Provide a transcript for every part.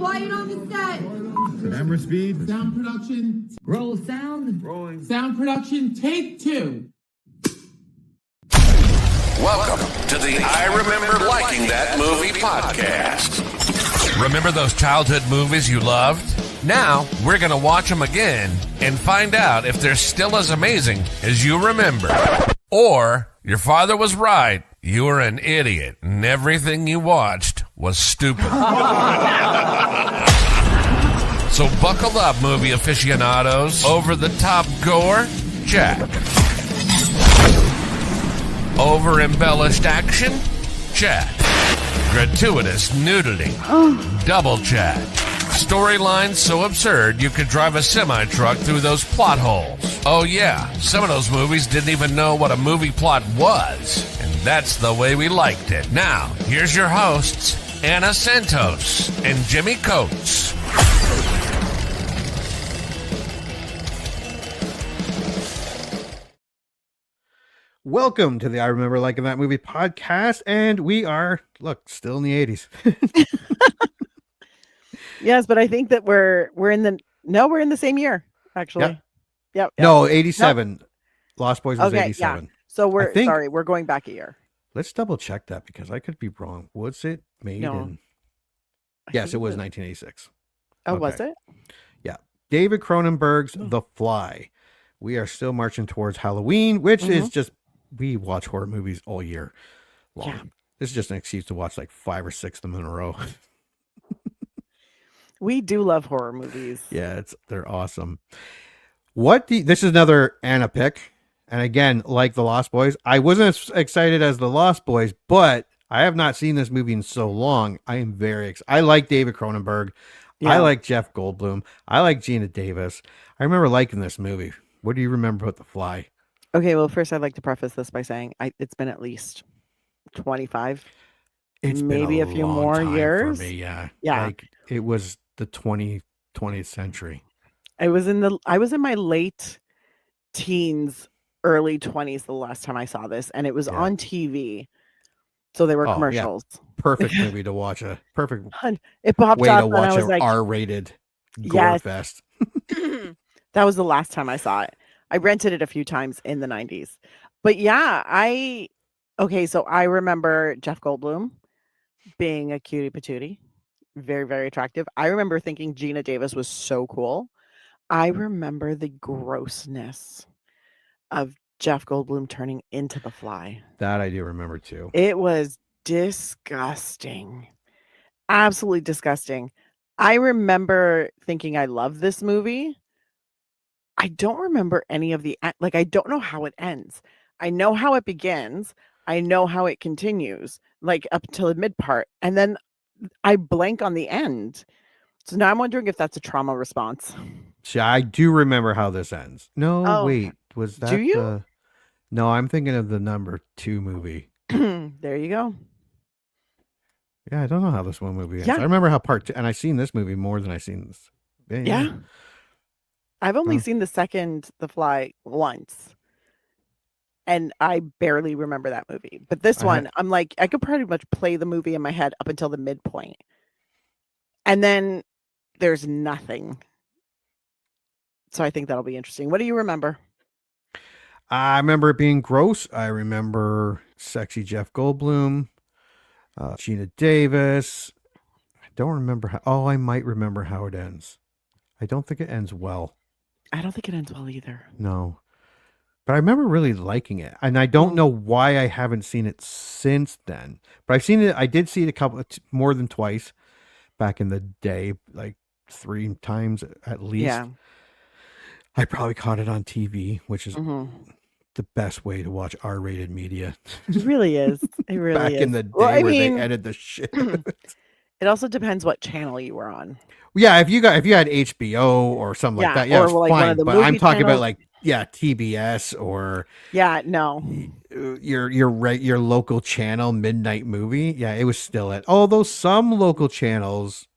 Quiet on the set. Camera speed. Sound production. Roll sound. Rolling. Sound production. Take 2. Welcome to the I Remember Liking That Movie podcast. Remember those childhood movies you loved? Now, we're going to watch them again and find out if they're still as amazing as you remember. Or, your father was right. You were an idiot, and everything you watched was stupid. So buckle up, movie aficionados. Over-the-top gore? Check. Over-embellished action? Check. Gratuitous nudity? Double check. Storylines so absurd you could drive a semi-truck through those plot holes. Oh yeah, some of those movies didn't even know what a movie plot was. And that's the way we liked it. Now, here's your hosts, Anna Santos and Jimmy Coates. Welcome to the I Remember Liking That Movie podcast, and we are, look, still in the 80s. Yes, but I think that we're in the same year, actually. Yep. No, 87. Nope. Lost Boys was okay, 87. Yeah. So we're going back a year. Let's double check that because I could be wrong. Was it made in? Yes, it was 1986. Oh, okay. Was it? Yeah. David Cronenberg's The Fly. We are still marching towards Halloween, which is just, we watch horror movies all year long. Yeah. This is just an excuse to watch like 5 or 6 of them in a row. We do love horror movies. Yeah, they're awesome. This is another Anna pick. And again, like The Lost Boys, I wasn't as excited as The Lost Boys, but I have not seen this movie in so long. I am very excited. I like David Cronenberg. Yeah. I like Jeff Goldblum. I like Geena Davis. I remember liking this movie. What do you remember about The Fly? Okay, well, first I'd like to preface this by saying it's been at least 25. It's maybe been a few more years. For me, yeah. Yeah. Like it was the 20th century. I was in my late teens, early 20s the last time I saw this, and it was on TV. So they were commercials. Yeah. Perfect movie to watch. A perfect it popped way up to watch and I was an like, R-rated gore fest. That was the last time I saw it. I rented it a few times in the 90s. But yeah, so I remember Jeff Goldblum being a cutie patootie. Very, very attractive. I remember thinking Geena Davis was so cool. I remember the grossness of Jeff Goldblum turning into the Fly. That I do remember too. It was disgusting. Absolutely disgusting. I remember thinking I love this movie. I don't remember any of I don't know how it ends. I know how it begins. I know how it continues, like up till the mid part. And then I blank on the end. So now I'm wondering if that's a trauma response. See, I do remember how this ends. No, wait. Was that do you? No, I'm thinking of the number 2 movie. There you go. Yeah, I don't know how this one movie ends. Yeah. I remember how part 2, and I've seen this movie more than I've seen this. Yeah. I've only seen the second The Fly once. And I barely remember that movie. But this one, I'm like, I could pretty much play the movie in my head up until the midpoint. And then there's nothing. So I think that'll be interesting. What do you remember? I remember it being gross. I remember sexy Jeff Goldblum, Geena Davis. I don't remember I might remember how it ends. I don't think it ends well. I don't think it ends well either. No. But I remember really liking it. And I don't know why I haven't seen it since then. But I've seen it. I did see it more than twice back in the day, like 3 times at least. Yeah. I probably caught it on TV, which is the best way to watch R-rated media. It really is. It really back is. in the day where they edited the shit. It also depends what channel you were on. Yeah, if you had HBO or something like that, yeah, it's like fine. But I'm talking about like TBS or your local channel midnight movie. Yeah, it was still at. Although some local channels,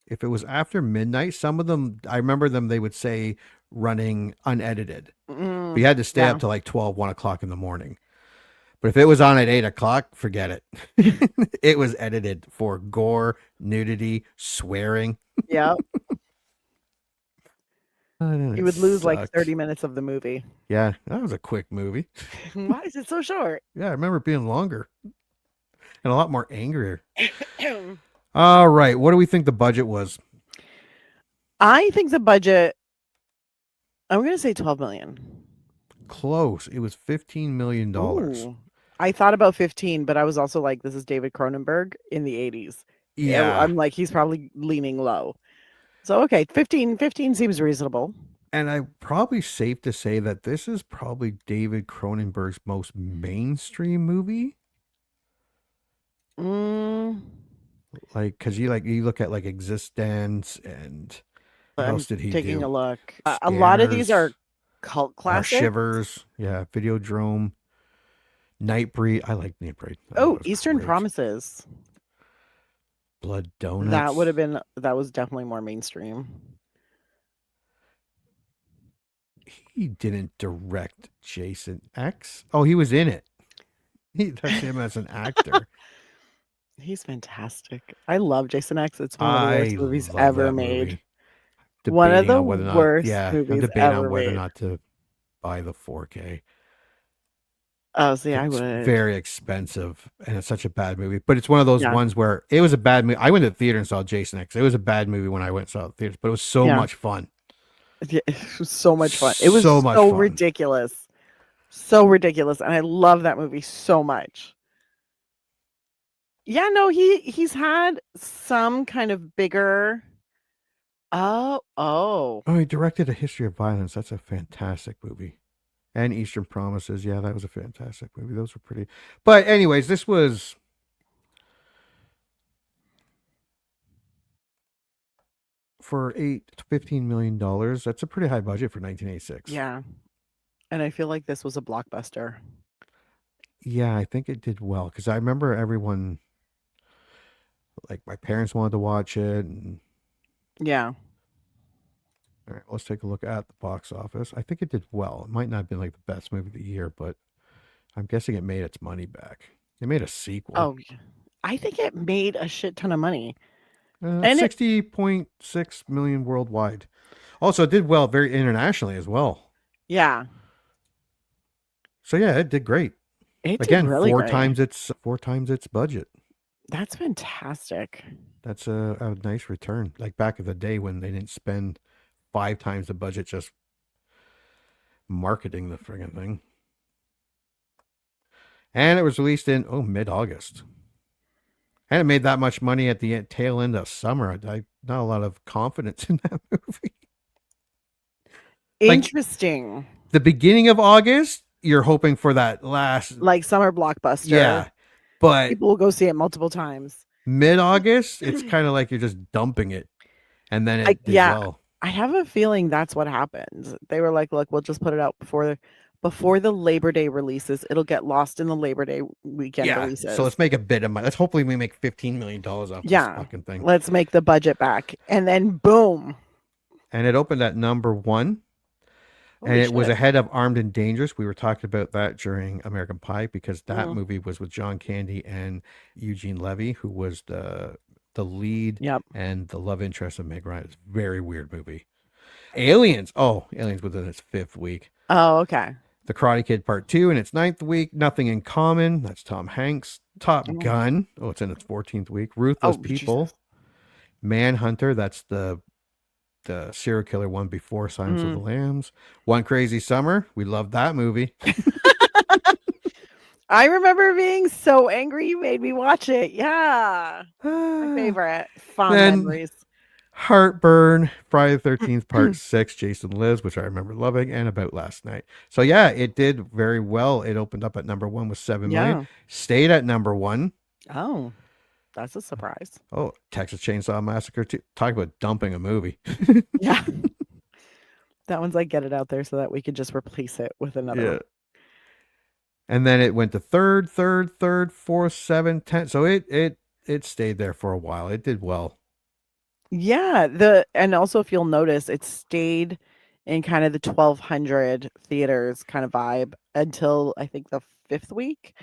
if it was after midnight, some of them I remember they would say running unedited. But you had to stay up to like 1 o'clock in the morning. But if it was on at 8 o'clock, forget it. It was edited for gore, nudity, swearing. Yeah. And You it would lose like sucked. 30 minutes of the movie. Yeah, that was a quick movie. Why is it so short? Yeah, I remember it being longer and a lot more angrier. All right, what do we think the budget was? I think the budget, I'm going to say 12 million. Close. It was $15 million. Ooh. I thought about 15, but I was also like, this is David Cronenberg in the 80s. Yeah. I'm like, he's probably leaning low. So, okay, 15 seems reasonable. And I'm probably safe to say that this is probably David Cronenberg's most mainstream movie. Like, because you look at like Existence and what else did he taking do? a look. A lot of these are Scanners, cult classics. Shivers, yeah, Videodrome, Nightbreed. I like Nightbreed. Oh, Eastern Promises. Blood Donuts. That was definitely more mainstream. He didn't direct Jason X. Oh, he was in it. That's him as an actor. He's fantastic. I love Jason X. It's one of the worst movies love ever that made. movie. One of Debating the on whether or not- worst yeah, I'm movies debating ever on whether or made. not to buy the 4K. Oh, see, I It's would. very expensive, and it's such a bad movie. But it's one of those Yeah. ones where it was a bad movie. I went to the theater and saw Jason X. It was a bad movie when I went and saw it at the theaters, but it was so Yeah. much fun. Yeah, it was so much fun. It was So so, much fun. ridiculous. So ridiculous. And I love that movie so much. Yeah, no, he's had some kind of bigger. Oh. Oh, he directed A History of Violence. That's a fantastic movie. And Eastern Promises. Yeah, that was a fantastic movie. Those were pretty. But anyways, this was for $15 million. That's a pretty high budget for 1986. Yeah. And I feel like this was a blockbuster. Yeah, I think it did well because I remember everyone, like my parents wanted to watch it. And Yeah. all right, let's take a look at the box office. I think it did well. It might not have been like the best movie of the year, but I'm guessing it made its money back. They made a sequel. Oh, I think it made a shit ton of money. And And it- 60.6 million worldwide. Also, it did well very internationally as well. Yeah. So yeah, it did great. It Again, did really four great. times its budget. That's fantastic. That's a nice return. Like back in the day when they didn't spend 5 times the budget just marketing the friggin' thing. And it was released in mid-August. And it made that much money at the tail end of summer. I not a lot of confidence in that movie. Interesting. The beginning of August, you're hoping for that last Like summer blockbuster. Yeah. But People will go see it multiple times. mid-August, it's kind of like you're just dumping it. And then it did yeah. well. I have a feeling that's what happened. They were like, look, we'll just put it out before the Labor Day releases. It'll get lost in the Labor Day weekend releases. So let's make a bit of money. Let's hopefully we make $15 million off this fucking thing. Let's make the budget back. And then boom. And it opened at number 1. Holy and it was shit. ahead of Armed and Dangerous. We were talking about that during American Pie because that movie was with John Candy and Eugene Levy, who was the lead and the love interest of Meg Ryan. It's a very weird movie. Aliens. Oh, Aliens was in its 5th week. Oh, okay. The Karate Kid Part 2 in its 9th week. Nothing in Common. That's Tom Hanks. Top Gun. Oh, it's in its 14th week. Ruthless People. Jesus. Manhunter. That's the serial killer one before Silence of the Lambs. One Crazy Summer. We loved that movie. I remember being so angry you made me watch it. Yeah. My favorite. Fond memories. Heartburn, Friday the 13th, Part 6, Jason Lives, which I remember loving, and About Last Night. So yeah, it did very well. It opened up at number 1 with 7 million. Stayed at number 1. Oh, that's a surprise. Oh, Texas Chainsaw Massacre 2. Talk about dumping a movie. Yeah. That one's like, get it out there so that we could just replace it with another one. And then it went to third, 4th, 7, 10. So it stayed there for a while. It did well. Yeah, and also if you'll notice, it stayed in kind of the 1200 theaters kind of vibe until I think the fifth week,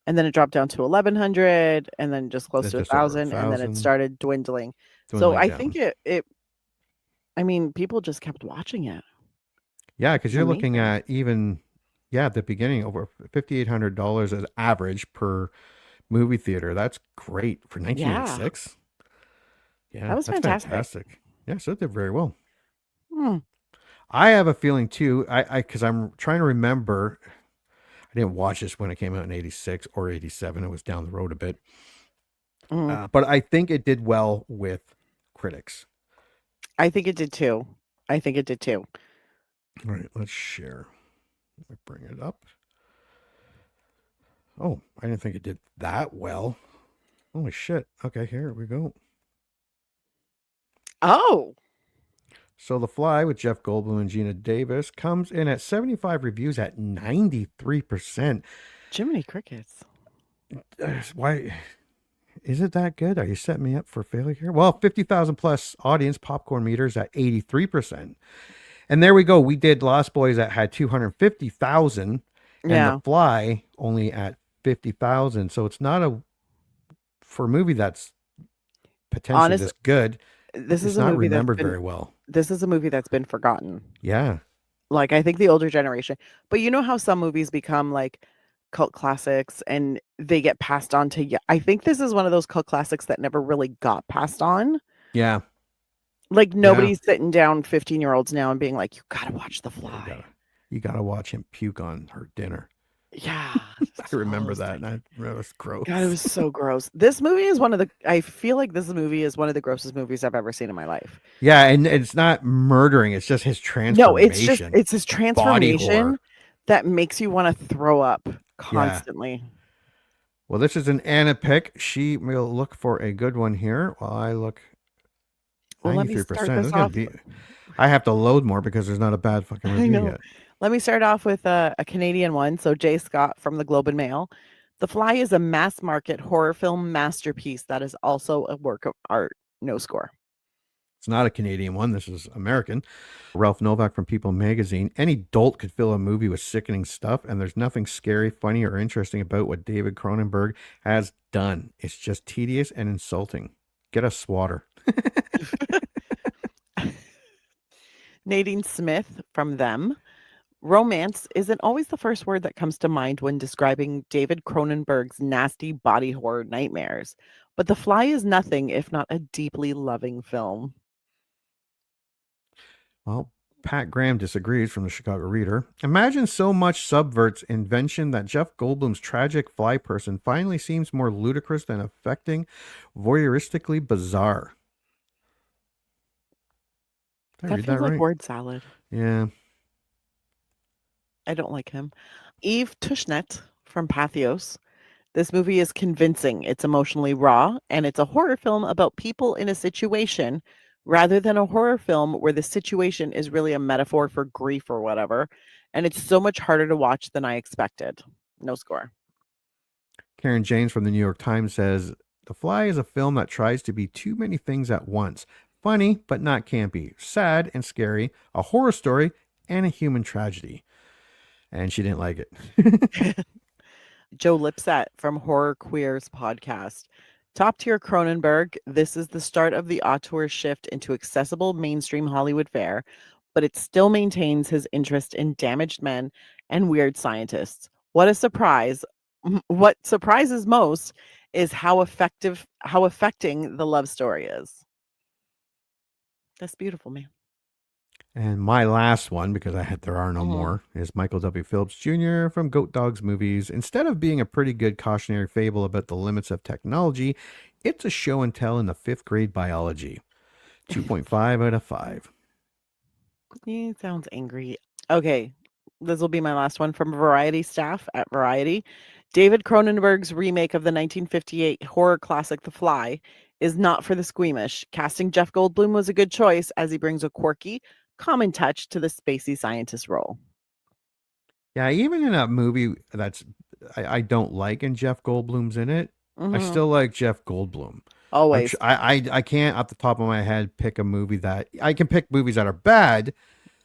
and then it dropped down to 1,100, and then just close That's to just over 1,000, and then it 1,000. started dwindling. So Dwindling I down. think it. I mean, people just kept watching it. Yeah, because It's you're looking amazing. at even, at the beginning, over $5,800 as average per movie theater. That's great for Yeah, 1986. that Yeah, was that's fantastic. fantastic. Yeah, so it did very well. Hmm. I have a feeling too. Because I'm trying to remember. I didn't watch this when it came out in 86 or 87. It was down the road a bit. Mm. But I think it did well with critics. I think it did too. I think it did too. All right, let's share. Let me bring it up. Oh, I didn't think it did that well. Holy shit. Okay, here we go. Oh, So The Fly with Jeff Goldblum and Geena Davis comes in at 75 reviews at 93%. Jiminy Crickets. Why is it that good? Are you setting me up for failure here? Well, 50,000 plus audience popcorn meters at 83%. And there we go. We did Lost Boys that had 250,000 and Yeah. The Fly only at 50,000. So it's not for a movie that's potentially Honest, this good. this It's is a not movie that's remembered been very well. this is a movie that's been forgotten. Yeah. Like, I think the older generation. But you know how some movies become like cult classics and they get passed on to I think this is one of those cult classics that never really got passed on. Yeah. Like nobody's sitting down 15-year-olds now and being like, you gotta watch The You Fly. gotta, you gotta watch him puke on her dinner. Yeah. I remember that. And that was gross. God, it was so gross. This movie is I feel like this movie is one of the grossest movies I've ever seen in my life. Yeah, and it's not murdering, it's just his No, it's transformation. it's his Body transformation horror. that makes you want to throw up Yeah. constantly. Well, this is an Anna pick. She will look for a good one here while I look. Well, let me start 93%. this It's gonna off. be. I have to load more because there's not a bad fucking I review know. yet. Let me start off with a Canadian one. So Jay Scott from the Globe and Mail. The Fly is a mass market horror film masterpiece that is also a work of art. No score. It's not a Canadian one. This is American. Ralph Novak from People Magazine. Any dolt could fill a movie with sickening stuff, and there's nothing scary, funny, or interesting about what David Cronenberg has done. It's just tedious and insulting. Get a swatter. Nadine Smith from Them. Romance isn't always the first word that comes to mind when describing David Cronenberg's nasty body horror nightmares, but The Fly is nothing if not a deeply loving film. Well, Pat Graham disagrees from the Chicago Reader. Imagine so much subverts invention that Jeff Goldblum's tragic fly person finally seems more ludicrous than affecting, voyeuristically bizarre. Did I That read feels that like right? word salad. Yeah. I don't like him. Eve Tushnet from Pathos. This movie is convincing. It's emotionally raw, and it's a horror film about people in a situation rather than a horror film where the situation is really a metaphor for grief or whatever. And it's so much harder to watch than I expected. No score. Karen James from the New York Times says, The Fly is a film that tries to be too many things at once. Funny, but not campy. Sad and scary. A horror story and a human tragedy. And she didn't like it. Joe Lipsett from Horror Queers podcast. Top tier Cronenberg, this is the start of the auteur's shift into accessible mainstream Hollywood fare, but it still maintains his interest in damaged men and weird scientists. What a surprise. What surprises most is how affecting the love story is. That's beautiful, man. And my last one, because there are no more, is Michael W. Phillips Jr. from Goat Dogs Movies. Instead of being a pretty good cautionary fable about the limits of technology, it's a show and tell in the 5th grade biology. 2.5 out of 5. He sounds angry. Okay, this will be my last one from Variety staff at Variety. David Cronenberg's remake of the 1958 horror classic The Fly is not for the squeamish. Casting Jeff Goldblum was a good choice as he brings a quirky, common touch to the spacey scientist role. Yeah, even in a movie that's I don't like and Jeff Goldblum's in it, I still like Jeff Goldblum. Always. I can't off the top of my head pick a movie that I can pick movies that are bad,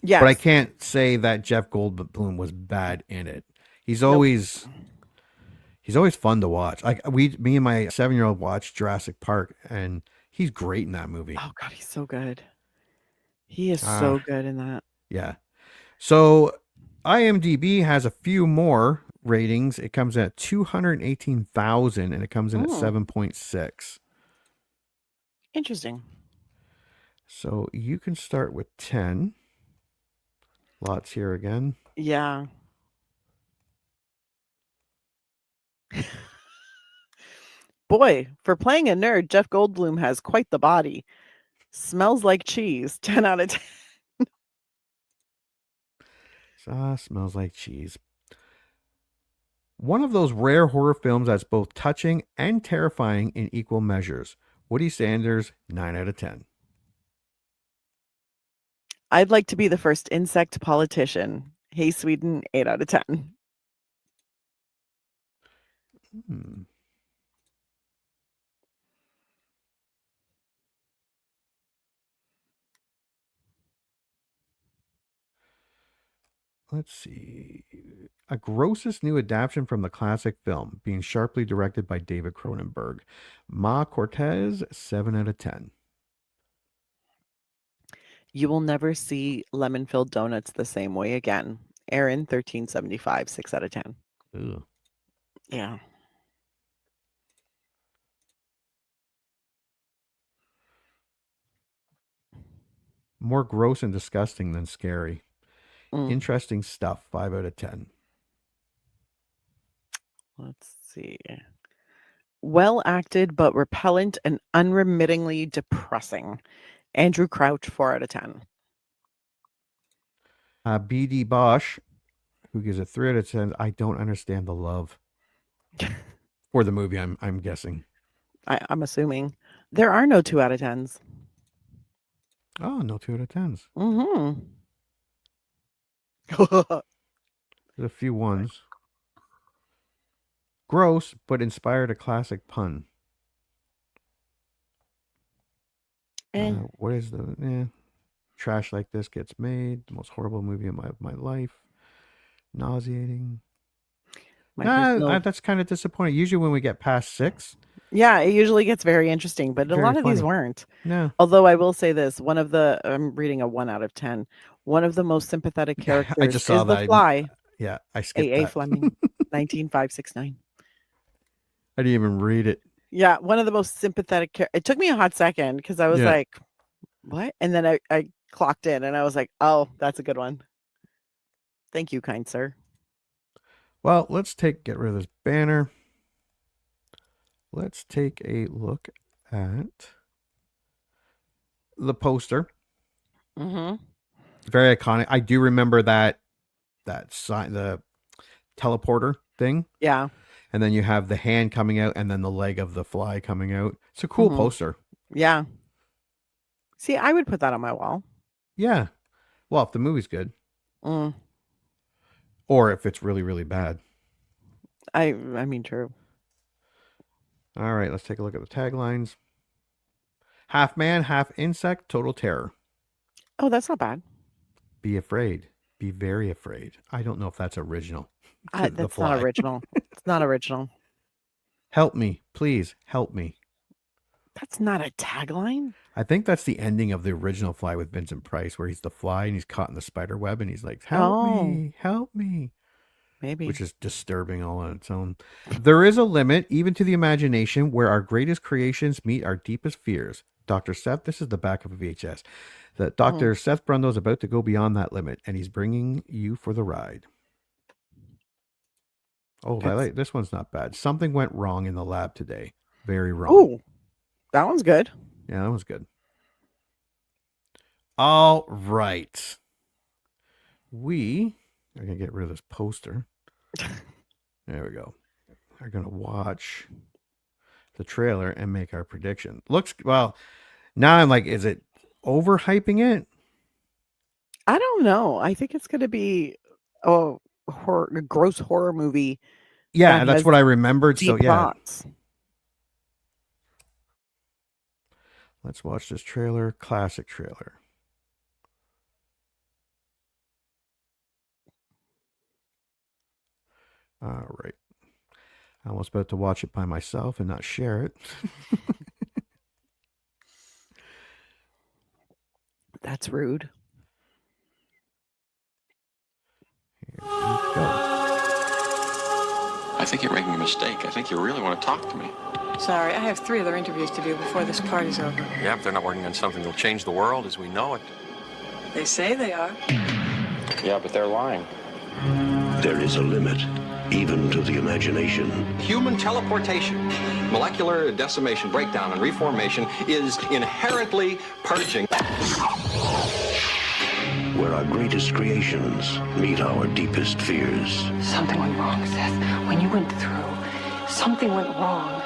Yes. but I can't say that Jeff Goldblum was bad in it. He's always He's always fun to watch. Like me and my 7-year-old watched Jurassic Park, and he's great in that movie. Oh God, he's so good. He is Ah, so good in that. yeah. So IMDb has a few more ratings. It comes in at 218,000, and it comes in at 7.6. Interesting. So you can start with 10. Lots here again. Yeah. Boy, for playing a nerd, Jeff Goldblum has quite the body. Smells like cheese. 10 out of 10. Smells like cheese. One of those rare horror films that's both touching and terrifying in equal measures. Woody Sanders, 9 out of 10. I'd like to be the first insect politician. Hey, Sweden, 8 out of 10. Let's see. A grossest new adaptation from the classic film, being sharply directed by David Cronenberg. Ma Cortez, 7 out of 10. You will never see lemon filled donuts the same way again. Aaron, 1375, 6 out of 10. Ugh. Yeah. More gross and disgusting than scary. Mm. Interesting stuff, 5 out of 10. Let's see. Well acted, but repellent and unremittingly depressing. Andrew Crouch, 4 out of 10. BD Bosch, who gives it 3 out of 10. I don't understand the love for the movie, I'm guessing. I'm assuming. There are no 2 out of 10s. Oh, no 2 out of 10s. Mm-hmm. There's a few ones. Gross, but inspired a classic pun. What is the trash like this gets made? The most horrible movie of my life. Nauseating. That's kind of disappointing. Usually when we get past 6, Yeah, it usually gets very interesting, but a Very lot of these funny. weren't. no. Although I will say this, I'm reading a 1 out of 10. One of the most sympathetic characters I just saw is that. the Fly, Yeah, I skipped A.A. that. Fleming, 19569. I didn't even read it. Yeah, one of the most sympathetic it took me a hot second because I was Yeah. like, what? And then I clocked in and I was like, oh, that's a good one. Thank you, kind sir. Well, let's get rid of this banner. Let's take a look at the poster. Mm-hmm. Very iconic. I do remember that sign, the teleporter thing. Yeah. And then you have the hand coming out and then the leg of the fly coming out. It's a cool poster. Yeah. See, I would put that on my wall. Yeah. Well, if the movie's good. Mm. Or if it's really, really bad. I mean, true. All right, let's take a look at the taglines. Half man, half insect, total terror. Oh, that's not bad. Be afraid. Be very afraid. I don't know if that's original. That's not original. It's not original. Help me. Please help me. That's not a tagline. I think that's the ending of the original Fly with Vincent Price, where he's the fly and he's caught in the spider web and he's like, help me, help me. Maybe. Which is disturbing all on its own. There is a limit, even to the imagination, where our greatest creations meet our deepest fears. Dr. Seth, this is the back of a VHS. That Dr. Seth Brundle is about to go beyond that limit, and he's bringing you for the ride. Oh, this one's not bad. Something went wrong in the lab today. Very wrong. Oh, that one's good. Yeah, that was good. All right. We are going to get rid of this poster. There we go. We're going to watch the trailer and make our prediction. Well, now I'm like, is it overhyping it? I don't know. I think it's going to be a gross horror movie. Yeah, that's what I remembered. So, yeah. Plots. Let's watch this trailer. Classic trailer. All right. I was about to watch it by myself and not share it. That's rude. Here we go. I think you're making a mistake. I think you really want to talk to me. Sorry, I have 3 other interviews to do before this party's over. Yeah, but they're not working on something that'll change the world as we know it. They say they are. Yeah, but they're lying. There is a limit, even to the imagination. Human teleportation, molecular decimation, breakdown, and reformation is inherently purging. Where our greatest creations meet our deepest fears. Something went wrong, Seth. When you went through, something went wrong.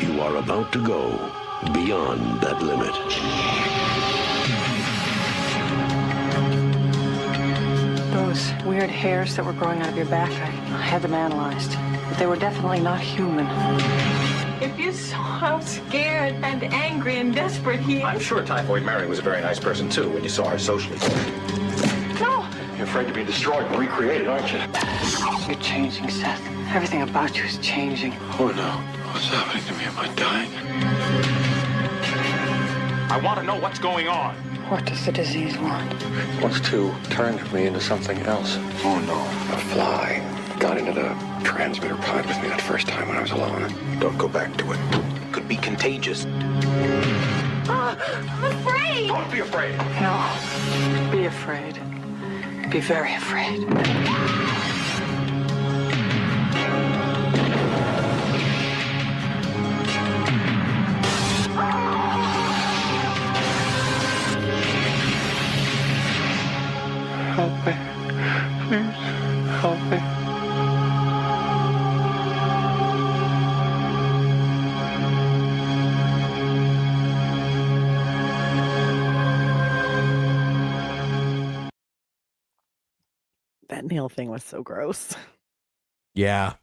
You are about to go beyond that limit. Those weird hairs that were growing out of your back, I had them analyzed. But they were definitely not human. If you saw how scared and angry and desperate he is. I'm sure Typhoid Mary was a very nice person, too, when you saw her socially. No! You're afraid to be destroyed and recreated, aren't you? You're changing, Seth. Everything about you is changing. Oh no. What's happening to me? Am I dying? I want to know what's going on. What does the disease want? It wants to turn me into something else. Oh, no. A fly got into the transmitter pod with me that first time when I was alone. Don't go back to it. Could be contagious. I'm afraid! Don't be afraid. No. Be afraid. Be very afraid. Help me. Please, help me. That nail thing was so gross. Yeah.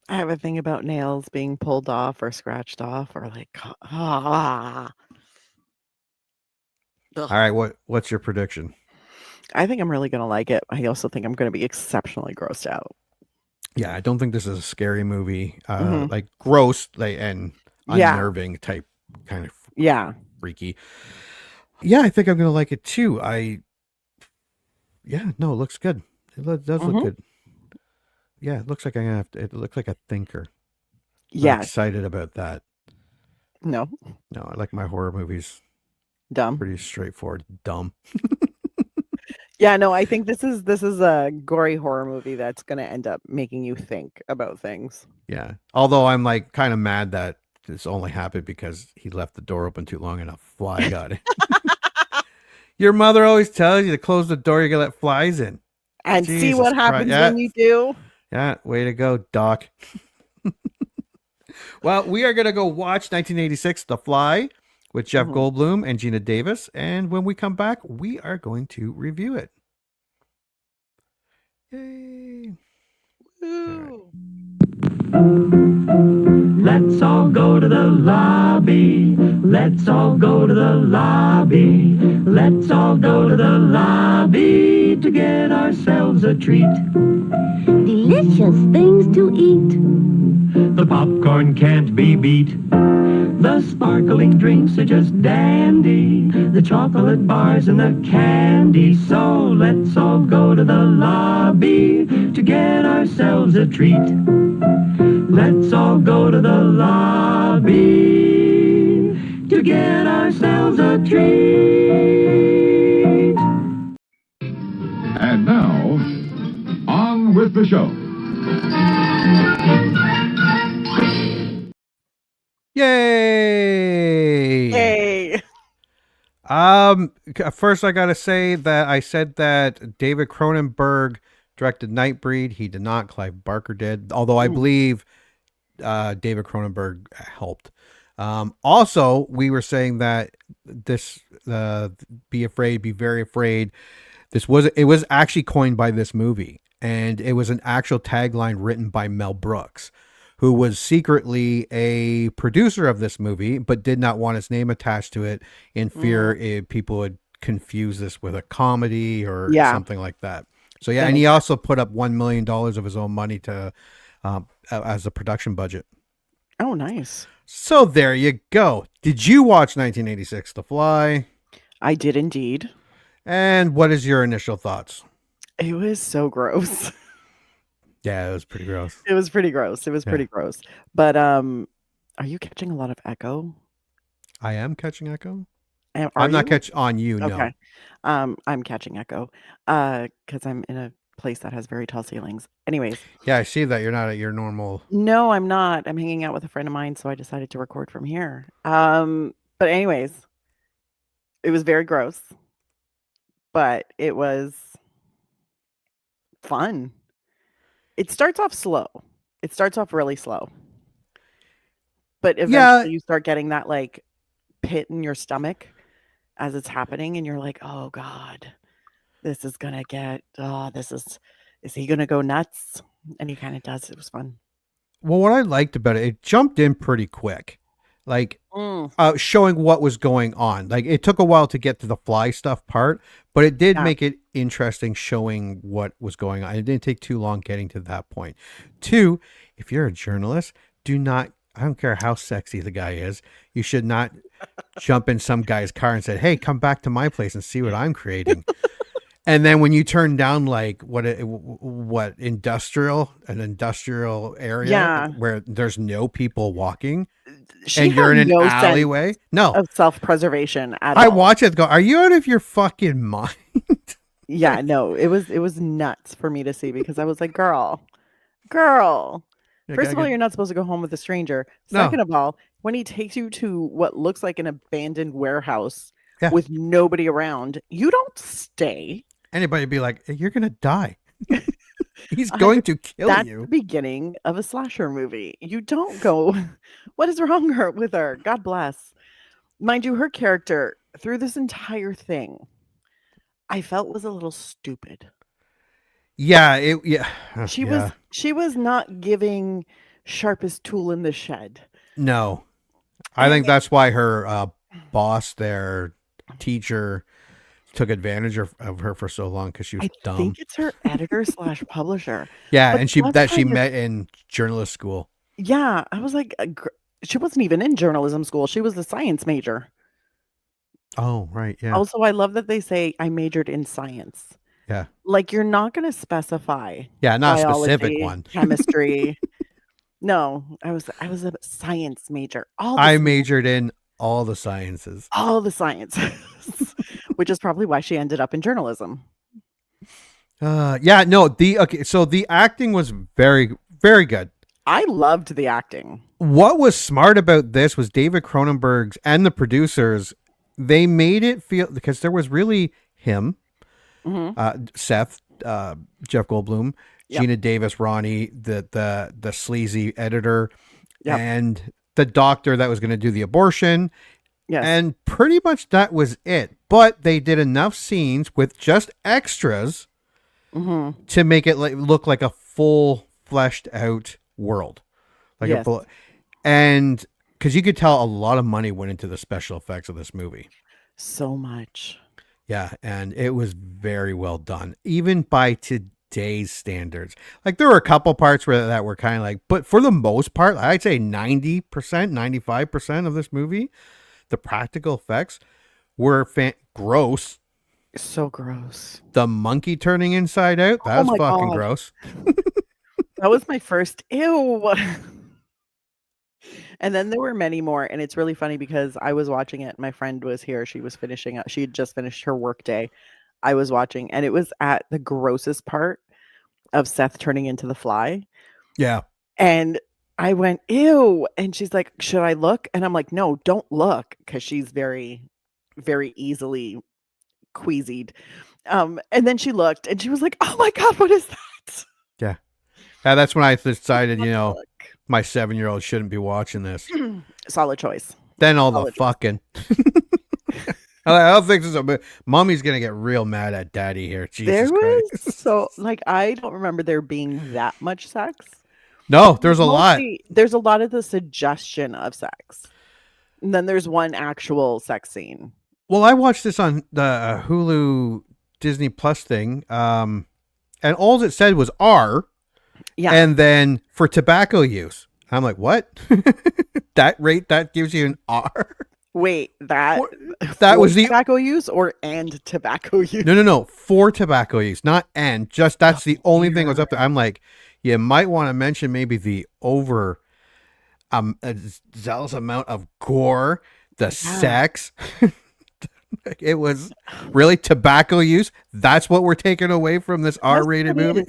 I have a thing about nails being pulled off or scratched off or like Ugh. All right. What's your prediction? I think I'm really gonna like it. I also think I'm gonna be exceptionally grossed out. Yeah, I don't think this is a scary movie. Mhm. Like gross, and Yeah. unnerving type, kind of Yeah. freaky. Yeah, I think I'm gonna like it too. Yeah, no, it looks good. Does Mhm. look good. Yeah, it looks like I'm gonna have to. It looks like a thinker. I'm Yes. excited about that. No. No, I like my horror movies. Dumb. Pretty straightforward. Dumb. Yeah, no, I think this is a gory horror movie that's gonna end up making you think about things. Yeah. Although I'm like kind of mad that this only happened because he left the door open too long and a fly got in. Your mother always tells you to close the door, you're gonna let flies in. And see Jesus what Christ. happens Yeah. when you do. Yeah, way to go, Doc. Well, we are gonna go watch 1986 The Fly with Jeff Mhm. Goldblum and Geena Davis, and when we come back, we are going to review it. Yay! Woo. Let's all go to the lobby. Let's all go to the lobby. Let's all go to the lobby to get ourselves a treat. Delicious things to eat. The popcorn can't be beat. The sparkling drinks are just dandy. The chocolate bars and the candy. So let's all go to the lobby to get ourselves a treat. Let's all go to the lobby to get ourselves a treat. And now, on with the show. Yay! Hey. First I gotta say that I said that David Cronenberg directed Nightbreed. He did not. Clive Barker did. Although I believe David Cronenberg helped. Also, we were saying that this Be Afraid, Be Very Afraid. It was actually coined by this movie, and it was an actual tagline written by Mel Brooks, who was secretly a producer of this movie, but did not want his name attached to it in fear people would confuse this with a comedy or something like that. So yeah, and he also put up $1 million of his own money to as a production budget. Oh, nice. So there you go. Did you watch 1986 The Fly? I did indeed. And what is your initial thoughts? It was so gross. Yeah, it was pretty gross. It was pretty gross. But are you catching a lot of echo? I am catching echo. I'm not catching on you. Okay. No. I'm catching echo because I'm in a place that has very tall ceilings. Anyways. Yeah, I see that you're not at your normal. No, I'm not. I'm hanging out with a friend of mine, so I decided to record from here. But anyways, it was very gross, but it was fun. It starts off slow. It starts off really slow. But eventually you start getting that like pit in your stomach as it's happening, and you're like, oh God, this is gonna get is he gonna go nuts? And he kind of does. It was fun. Well, what I liked about it jumped in pretty quick. Like showing what was going on. Like it took a while to get to the fly stuff part, but it did make it interesting showing what was going on. It didn't take too long getting to that point. 2, if you're a journalist, I don't care how sexy the guy is, you should not jump in some guy's car and say, hey, come back to my place and see what I'm creating. And then when you turn down like an industrial area where there's no people walking and you're in an alleyway, of self-preservation at all. I watch it and go, are you out of your fucking mind? Yeah, no, it was nuts for me to see because I was like, girl. First of all, you're not supposed to go home with a stranger. Second of all, when he takes you to what looks like an abandoned warehouse with nobody around, you don't stay. Anybody be like, hey, you're going to die. He's going to kill you. That's the beginning of a slasher movie. You don't go, what is wrong with her? God bless. Mind you, her character through this entire thing, I felt was a little stupid. Yeah, She was not giving sharpest tool in the shed. No. I think that's why her boss there, teacher, took advantage of her for so long because she was dumb. I think it's her editor / publisher. Yeah, and she met in journalist school. Yeah, I was like, she wasn't even in journalism school. She was a science major. Oh, right, yeah. Also, I love that they say I majored in science. Yeah. Like you're not going to specify. Yeah, not biology, a specific one. Chemistry. No, I was a science major. I majored in all the sciences. All the sciences. Which is probably why she ended up in journalism. So the acting was very, very good. I loved the acting. What was smart about this was David Cronenberg's and the producers, they made it feel, because there was really him, Seth, Jeff Goldblum, Geena Davis, Ronnie, the sleazy editor, and the doctor that was going to do the abortion. Yes. And pretty much that was it. But they did enough scenes with just extras to make it look like a full fleshed out world. And because you could tell a lot of money went into the special effects of this movie. So much. Yeah. And it was very well done, even by today's standards. Like there were a couple parts that were kind of like, but for the most part, I'd say 90%, 95% of this movie, the practical effects were gross. So gross. The monkey turning inside out, that was fucking gross. That was my first ew. And then there were many more, and it's really funny because I was watching it. My friend was here. She was finishing up. She had just finished her work day. I was watching, and it was at the grossest part of Seth turning into the fly. Yeah. And I went, ew. And she's like, should I look? And I'm like, no, don't look. Because she's very, very easily queasied. And then she looked and she was like, oh my God, what is that? Yeah. That's when I decided, my 7-year-old shouldn't be watching this. Solid choice. Then all the fucking. I don't think this is Mommy's going to get real mad at daddy here. Jesus Christ. So, I don't remember there being that much sex. No, there's a lot. There's a lot of the suggestion of sex. And then there's one actual sex scene. Well, I watched this on the Hulu Disney Plus thing. and all it said was R. Yeah. And then for tobacco use, I'm like, what? that gives you an R. Wait, that was the tobacco use or and tobacco use? No, for tobacco use, not and. Just that's the only thing that was up there. I'm like, you might want to mention maybe the over a zealous amount of gore, the sex. It was really tobacco use. That's what we're taking away from this R-rated movie.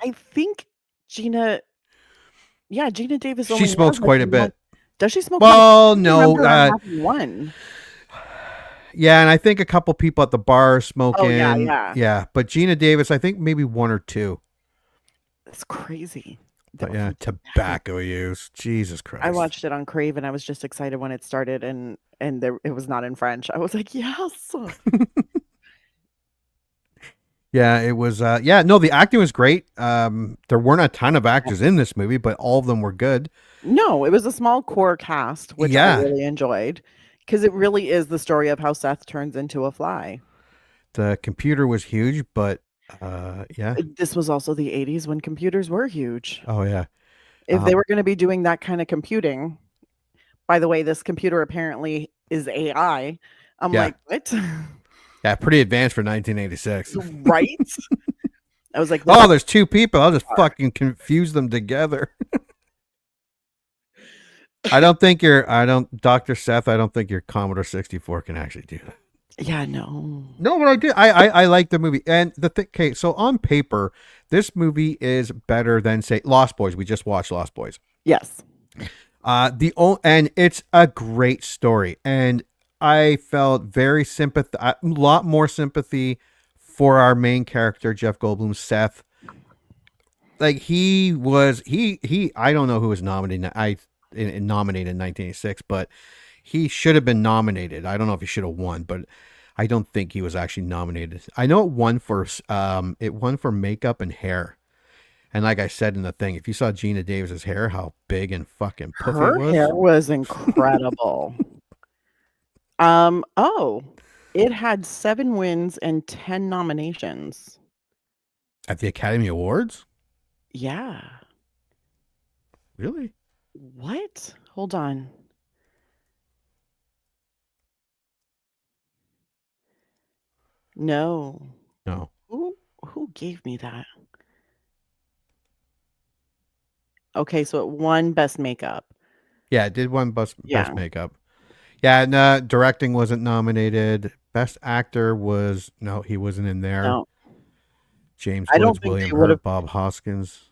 I think Geena Davis. She smokes quite a bit. Does she smoke? Well, no. One. Yeah, and I think a couple people at the bar are smoking. Oh, yeah. But Geena Davis, I think maybe one or two. That's crazy. But yeah, tobacco use. Jesus Christ. I watched it on Crave and I was just excited when it started and it was not in French. I was like, yes. Yeah, it was no, the acting was great. There weren't a ton of actors in this movie, but all of them were good. No, it was a small core cast, which I really enjoyed. Because it really is the story of how Seth turns into a fly. The computer was huge, but yeah. This was also the 80s when computers were huge. Oh, yeah. If they were going to be doing that kind of computing, by the way, this computer apparently is AI. I'm like, what? Yeah, pretty advanced for 1986. Right? I was like, oh, there's two people. I'll just fucking confuse them together. Dr. Seth, I don't think your Commodore 64 can actually do that. Yeah, no. No, but I did. I like the movie. And okay, so on paper, this movie is better than, say, Lost Boys. We just watched Lost Boys. Yes. And it's a great story. And I felt a lot more sympathy for our main character, Jeff Goldblum, Seth. Like I don't know who was nominated. Nominated in 1986, but he should have been nominated. I don't know if he should have won, but I don't think he was actually nominated. I know it won for makeup and hair. And like I said in the thing, if you saw Geena Davis's hair, how big and fucking puffy it was. Her hair was incredible. It had 7 wins and 10 nominations at the Academy Awards. Yeah. Really? What? Hold on. No. Who gave me that? Okay, so it won Best Makeup. Yeah, it did win Best Makeup. Yeah, and directing wasn't nominated. Best Actor he wasn't in there. No. James Woods, William Hurt, Bob Hoskins.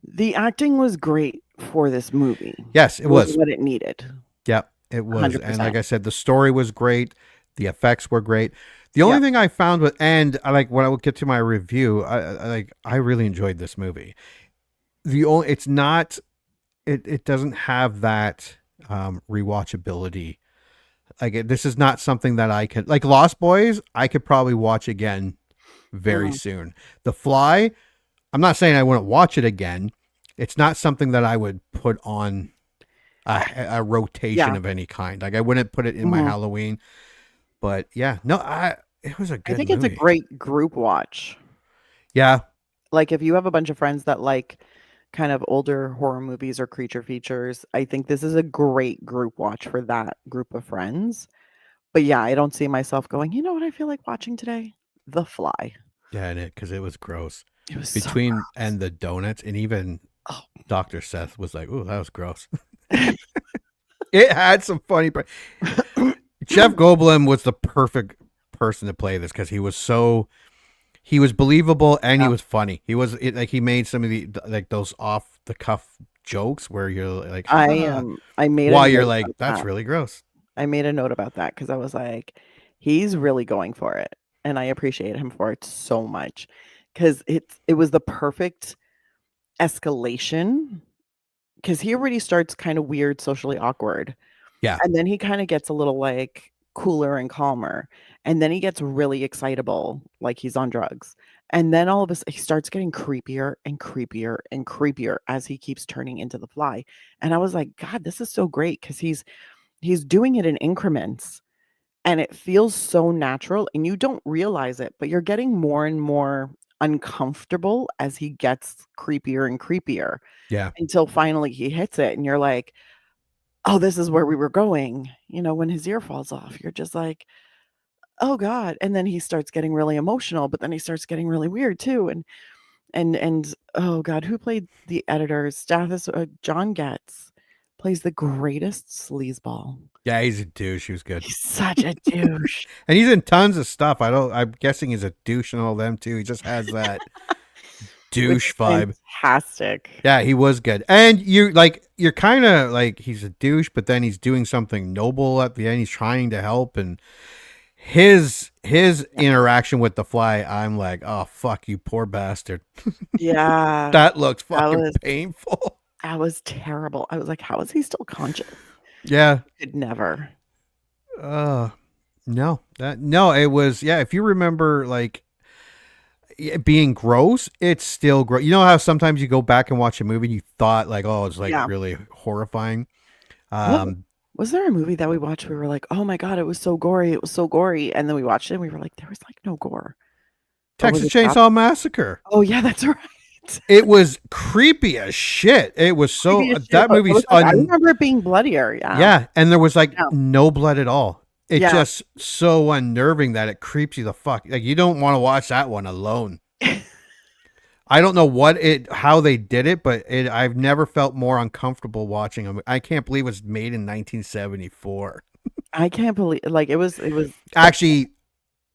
The acting was great for this movie. Yes, it was what it needed. Yep, it was. 100%. And like I said, the story was great. The effects were great. The only thing I found when I will get to my review, I really enjoyed this movie. It doesn't have that rewatchability. This is not something that I could, like Lost Boys, I could probably watch again very soon. The Fly, I'm not saying I wouldn't watch it again. It's not something that I would put on a rotation of any kind. Like I wouldn't put it in my Halloween. But yeah, no, it was a good movie. It's a great group watch. Yeah. Like if you have a bunch of friends that like kind of older horror movies or creature features, I think this is a great group watch for that group of friends. But yeah, I don't see myself going, you know what I feel like watching today? The Fly. Yeah, because it was gross. It was between so gross. And the donuts, and even Dr. Seth was like, "Ooh, that was gross." It had some funny. Jeff Goldblum was the perfect person to play this because he was believable and he was funny. He made some of the those off the cuff jokes where you're like, I made while you're like, that's really gross. I made a note about that because I was like, he's really going for it. And I appreciate him for it so much because it was the perfect escalation because he already starts kind of weird, socially awkward. Yeah. And then he kind of gets a little like cooler and calmer. And then he gets really excitable, like he's on drugs. And then all of a sudden he starts getting creepier and creepier and creepier as he keeps turning into the Fly. And I was like, God, this is so great because he's doing it in increments. And it feels so natural and you don't realize it, but you're getting more and more uncomfortable as he gets creepier and creepier Yeah. until finally he hits it and you're like, oh, this is where we were going. When his ear falls off, you're just like, oh God. And then he starts getting really emotional, but then he starts getting really weird too. And oh God, who played the editor? John Getz plays the greatest sleazeball. Yeah, he's a douche. He was good. He's such a douche. And he's in tons of stuff. I'm guessing he's a douche in all them too. He just has that douche vibe. Fantastic. Yeah, he was good. And you're kind of like, he's a douche, but then he's doing something noble at the end. He's trying to help, and his interaction with the fly, I'm like, oh fuck you, poor bastard. Yeah. That looks fucking painful. That was terrible. I was like, how is he still conscious? Yeah. Could never. No, it was, yeah. If you remember, like, it being gross, it's still gross. You know how sometimes you go back and watch a movie and you thought like, oh, it's like really horrifying. Was there a movie that we watched? We were like, oh my God, it was so gory. It was so gory. And then we watched it and we were like, there was like no gore. Texas Chainsaw Massacre. Oh yeah, that's right. It was creepy as shit. It was so, that movie's I remember it being bloodier. Yeah. Yeah. And there was like no blood at all. It's Yeah. just so unnerving that it creeps you the fuck. Like, you don't want to watch that one alone. I don't know how they did it, but I've never felt more uncomfortable watching them. I can't believe it was made in 1974. I can't believe it was Actually,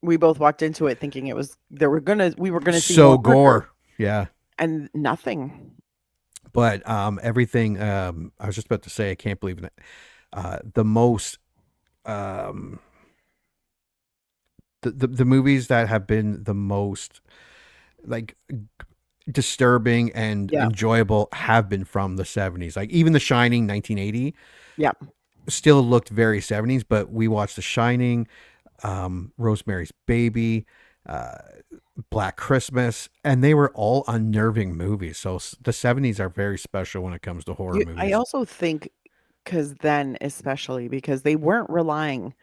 we both walked into it thinking we were gonna see so more murder, gore. Yeah. and nothing. But everything, I was just about to say, I can't believe it. The most, the movies that have been the most like disturbing and enjoyable have been from the 70s. Like even The Shining 1980 still looked very 70s, but we watched The Shining, Rosemary's Baby, Black Christmas, and they were all unnerving movies. So the 70s are very special when it comes to horror movies. I also think especially because they weren't relying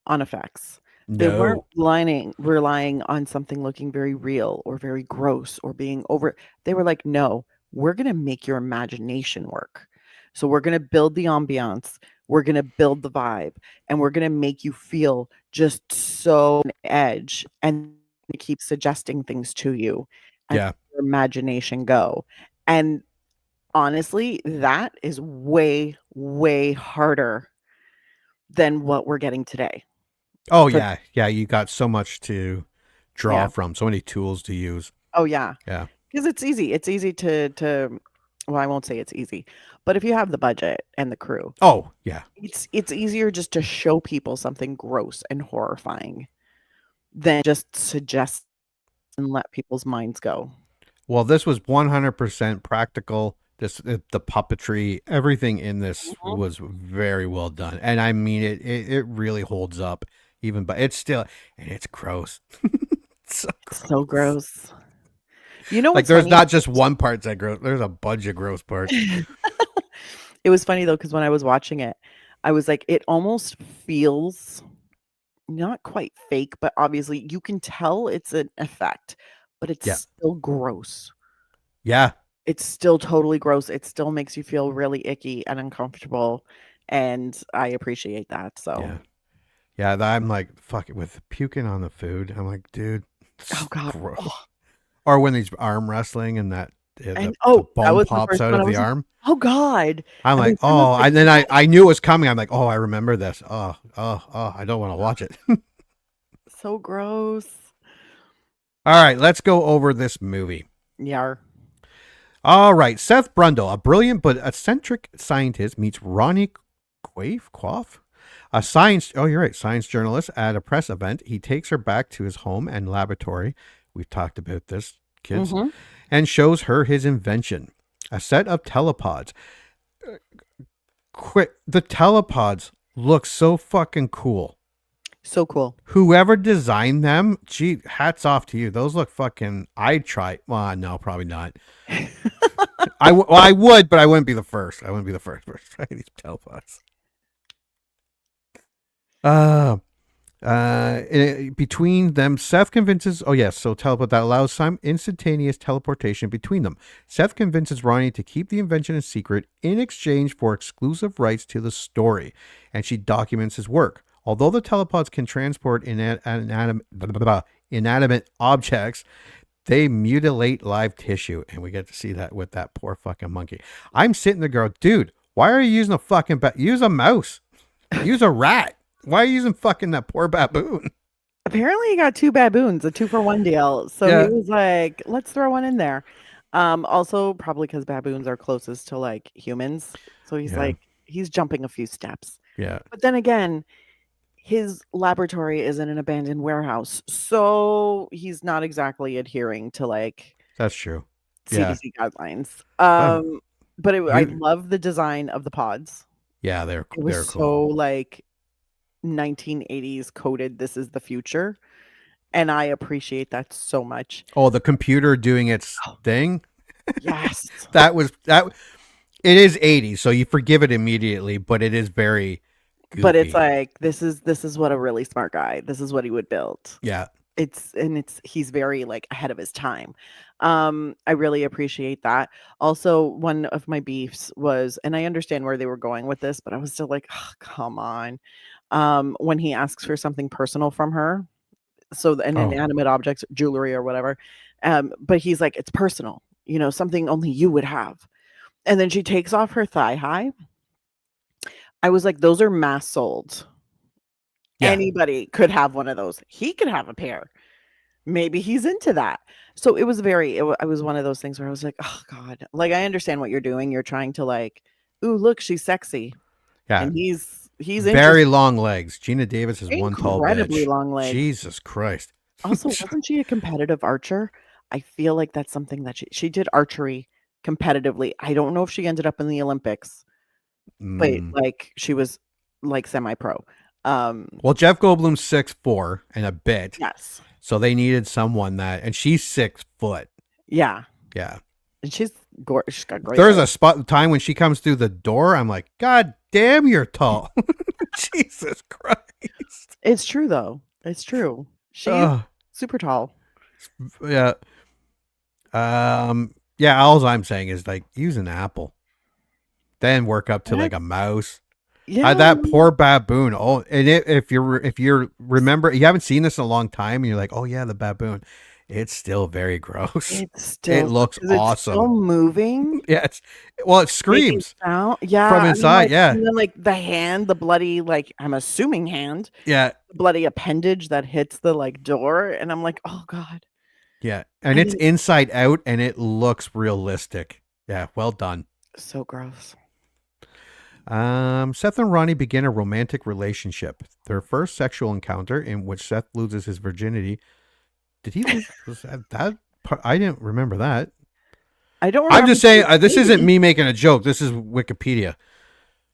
on effects. They weren't relying on something looking very real or very gross or being over. They were like, no, we're going to make your imagination work. So we're going to build the ambiance. We're going to build the vibe, and we're going to make you feel just so on edge, and keep suggesting things to you and Yeah. your imagination go. And honestly, that is way, way harder than what we're getting today. Oh yeah. Yeah. You got so much to draw from, so many tools to use. Oh yeah. Yeah. Because it's easy. It's easy to well, I won't say it's easy, but if you have the budget and the crew, Oh yeah. it's easier just to show people something gross and horrifying than just suggest and let people's minds go. Well, this was 100% practical. The puppetry, everything in this was very well done. And I mean, it really holds up even, but it's still, and it's gross. So gross. You know, Like what's there's funny? not just one part that gross. There's a bunch of gross parts. It was funny though, because when I was watching it, I was like, it almost feels not quite fake, but obviously you can tell it's an effect, but it's still gross. Yeah. It's still totally gross. It still makes you feel really icky and uncomfortable, and I appreciate that. So Yeah, I'm like, fuck it, with puking on the food. I'm like, dude, oh God. gross. Or when he's arm wrestling and that the that bone was the pops first out one. of I the was like, arm. oh God. I'm like, oh, and then I knew it was coming. I'm like, oh, I remember this. Oh, I don't want to watch it. So gross. All right, let's go over this movie. Yeah. All right, Seth Brundle, a brilliant but eccentric scientist, meets Ronnie Quaife, a science journalist at a press event. He takes her back to his home and laboratory. We've talked about this, kids, and shows her his invention, a set of telepods. The telepods look so fucking cool. So cool. Whoever designed them, gee, hats off to you. Those look fucking, I'd try. Well, no, probably not. I would, but I wouldn't be the first. I wouldn't be the first person to try these telepods. Between them, Seth convinces. Oh yes, so teleport that allows some instantaneous teleportation between them. Seth convinces Ronnie to keep the invention a secret in exchange for exclusive rights to the story, and she documents his work. Although the telepods can transport inanimate objects, they mutilate live tissue, and we get to see that with that poor fucking monkey. I'm sitting there going, dude, why are you using a fucking use a mouse? Use a rat. Why are you using fucking that poor baboon? Apparently he got 2 baboons, a 2-for-1 deal. So Yeah. he was like, let's throw one in there. Also probably because baboons are closest to like humans. So he's Yeah. like, he's jumping a few steps. Yeah. But then again, his laboratory is in an abandoned warehouse. So he's not exactly adhering to like That's true. Yeah. CDC guidelines. Um, But I you- love the design of the pods. Yeah, It was they're so cool. like 1980s coded. This is the future. And I appreciate that so much. Oh, the computer doing its thing. Yes. That. It is 80s, so you forgive it immediately, but it is very goofy. But it's like this is what a really smart guy. This is what he would build. Yeah. He's very like ahead of his time. I really appreciate that. Also, one of my beefs was, and I understand where they were going with this, but I was still like, oh, come on. When he asks for something personal from her, so an inanimate object, jewelry or whatever, but he's like, it's personal, something only you would have. And then she takes off her thigh high. I was like, those are mass sold. Yeah. Anybody could have one of those. He could have a pair. Maybe he's into that. So it was I was one of those things where I was like, oh God, like I understand what you're doing. You're trying to like, ooh, look, she's sexy. Yeah. And he's very long legs. Geena Davis is one tall bitch. Incredibly long legs. Jesus Christ. Also, wasn't she a competitive archer? I feel like that's something that she did archery competitively. I don't know if she ended up in the Olympics, but like she was like semi-pro. Well, Jeff Goldblum's 6'4" and a bit. Yes. So they needed someone that, and she's 6 foot. Yeah. Yeah. And she's gorgeous. She's got great. There's a time when she comes through the door. I'm like, God damn, you're tall. Jesus Christ. It's true though. It's true. She's super tall. Yeah. Yeah. All I'm saying is like use an apple, then work up to like a mouse. Yeah. That poor baboon. Oh, and if you're remember, you haven't seen this in a long time, and you're like, oh yeah, the baboon. It's still very gross. It looks awesome. It's still moving. Yeah, it screams. Yeah, from inside. Yeah, and then like the hand, the bloody, like I'm assuming hand. Yeah, bloody appendage that hits the like door, and I'm like, oh God. Yeah, and it's inside out, and it looks realistic. Yeah, well done. So gross. Seth and Ronnie begin a romantic relationship. Their first sexual encounter, in which Seth loses his virginity. Did he lose? Was that part? I didn't remember that. I don't. I'm just saying this isn't me making a joke. This is Wikipedia.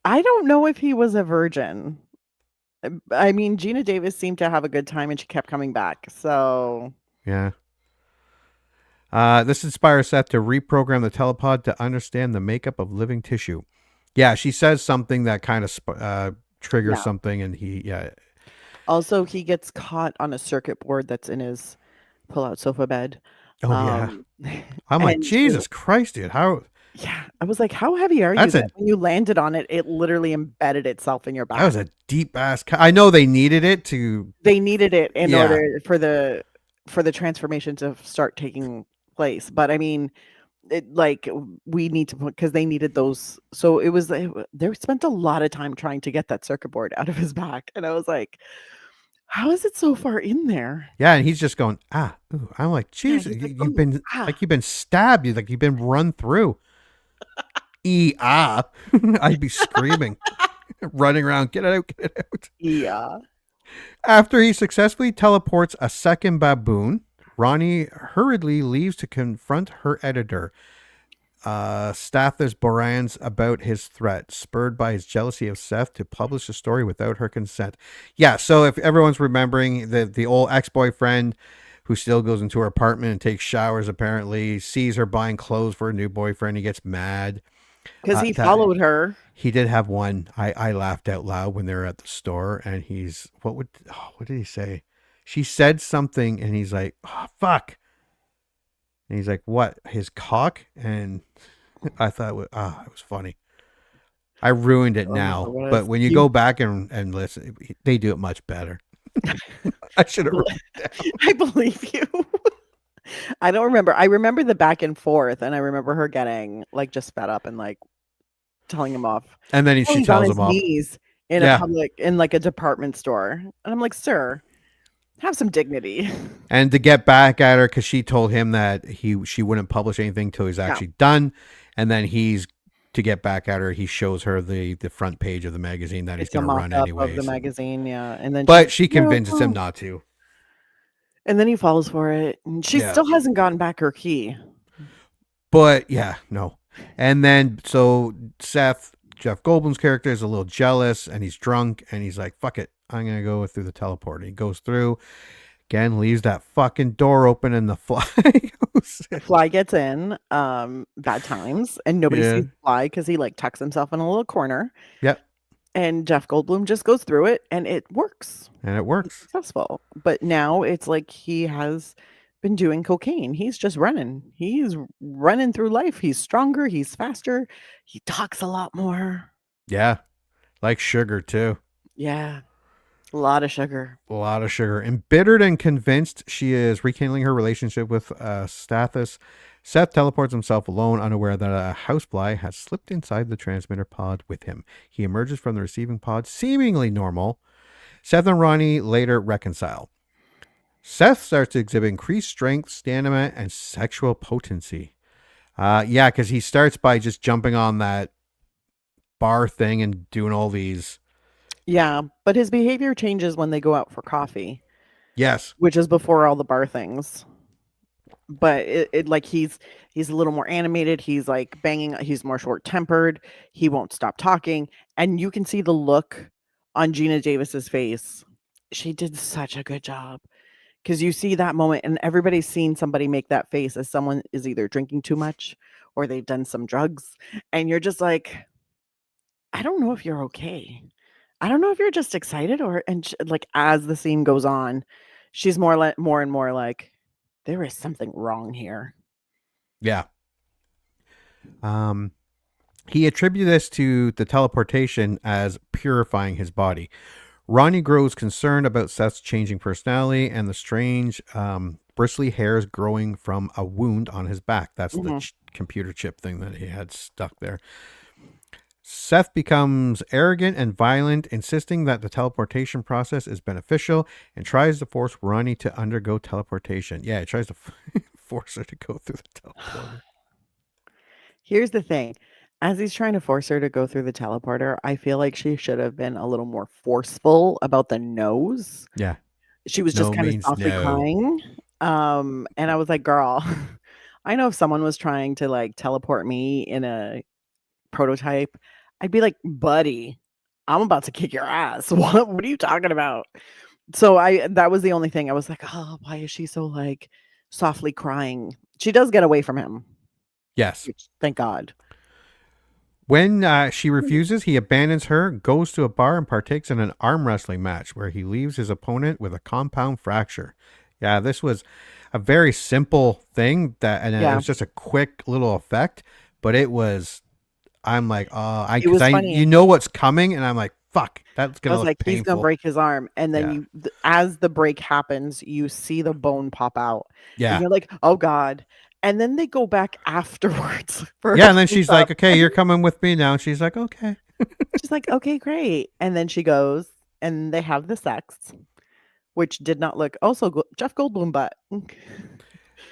I don't know if he was a virgin. I mean, Geena Davis seemed to have a good time, and she kept coming back. So yeah. This inspires Seth to reprogram the telepod to understand the makeup of living tissue. Yeah, she says something that kind of triggers something, and Also, he gets caught on a circuit board that's in his pull-out sofa bed. Oh yeah. I'm like, Jesus Christ, dude! How? Yeah, I was like, how heavy are you? That when you landed on it, it literally embedded itself in your back. That was a deep ass. I know they needed it to. They needed it in order for the transformation to start taking place, but I mean. We need to put because they needed those. So it was they spent a lot of time trying to get that circuit board out of his back, and I was like, "How is it so far in there?" Yeah, and he's just going ooh. I'm like, Jesus, you've been you've been stabbed. You've been run through. I'd be screaming, running around, get it out. Yeah. After he successfully teleports a second baboon, Ronnie hurriedly leaves to confront her editor, Stathis Borans, about his threat, spurred by his jealousy of Seth to publish the story without her consent. Yeah, so if everyone's remembering the old ex-boyfriend who still goes into her apartment and takes showers, apparently, sees her buying clothes for a new boyfriend, he gets mad. Because he followed her. He did have one. I laughed out loud when they were at the store, and what did he say? She said something, and he's like, oh, fuck. And he's like, what? His cock? And I thought it was funny. I ruined it now, but when you go back and listen, they do it much better. I should have written it down. I believe you. I don't remember. I remember the back and forth, and I remember her getting like just fed up and like telling him off. And then she tells him off knees in a public, in like a department store, and I'm like, sir, have some dignity. And to get back at her, because she told him that she wouldn't publish anything till he's actually done, and then to get back at her, he shows her the front page of the magazine that he's going to run anyway. Of the magazine, and then she convinces him not to. And then he falls for it, and she still hasn't gotten back her key. But no. And then so Seth, Jeff Goldblum's character, is a little jealous, and he's drunk, and he's like, "Fuck it, I'm gonna go through the teleporter." He goes through. Again, leaves that fucking door open, and the fly goes in. Fly gets in, bad times, and nobody sees Fly because he like tucks himself in a little corner. Yep. And Jeff Goldblum just goes through it, and it works. It's successful. But now it's like he has been doing cocaine. He's just running. He's running through life. He's stronger. He's faster. He talks a lot more. Yeah. Like sugar, too. Yeah. A lot of sugar. Embittered and convinced she is rekindling her relationship with Stathis, Seth teleports himself alone, unaware that a housefly has slipped inside the transmitter pod with him. He emerges from the receiving pod, seemingly normal. Seth and Ronnie later reconcile. Seth starts to exhibit increased strength, stamina, and sexual potency. Because he starts by just jumping on that bar thing and doing all these. Yeah, but his behavior changes when they go out for coffee. Yes. Which is before all the bar things. But it like he's a little more animated. He's like banging. He's more short-tempered. He won't stop talking. And you can see the look on Geena Davis's face. She did such a good job. Because you see that moment, and everybody's seen somebody make that face as someone is either drinking too much or they've done some drugs. And you're just like, I don't know if you're okay. I don't know if you're just excited like as the scene goes on, she's more and more like, there is something wrong here. Yeah. He attributed this to the teleportation as purifying his body. Ronnie grows concerned about Seth's changing personality and the strange bristly hairs growing from a wound on his back. That's the computer chip thing that he had stuck there. Seth becomes arrogant and violent, insisting that the teleportation process is beneficial, and tries to force Ronnie to undergo teleportation. Yeah, he tries to force her to go through the teleporter. Here's the thing. As he's trying to force her to go through the teleporter, I feel like she should have been a little more forceful about the nose. Yeah. She was just kind of softly crying. And I was like, girl, I know if someone was trying to like teleport me in a prototype, I'd be like, buddy, I'm about to kick your ass. What are you talking about? So that was the only thing. I was like, oh, why is she so like softly crying? She does get away from him. Yes. Thank God. When she refuses, he abandons her, goes to a bar, and partakes in an arm wrestling match where he leaves his opponent with a compound fracture. Yeah, this was a very simple thing it was just a quick little effect, but it was. I'm like, you know what's coming, and I'm like, fuck, that's gonna look painful. He's gonna break his arm, and then as the break happens, you see the bone pop out. Yeah, and you're like, oh god. And then they go back afterwards. And then she's like, okay, you're coming with me now. And she's like, okay. She's like, okay, great. And then she goes, and they have the sex, which did not look. Also, Jeff Goldblum butt.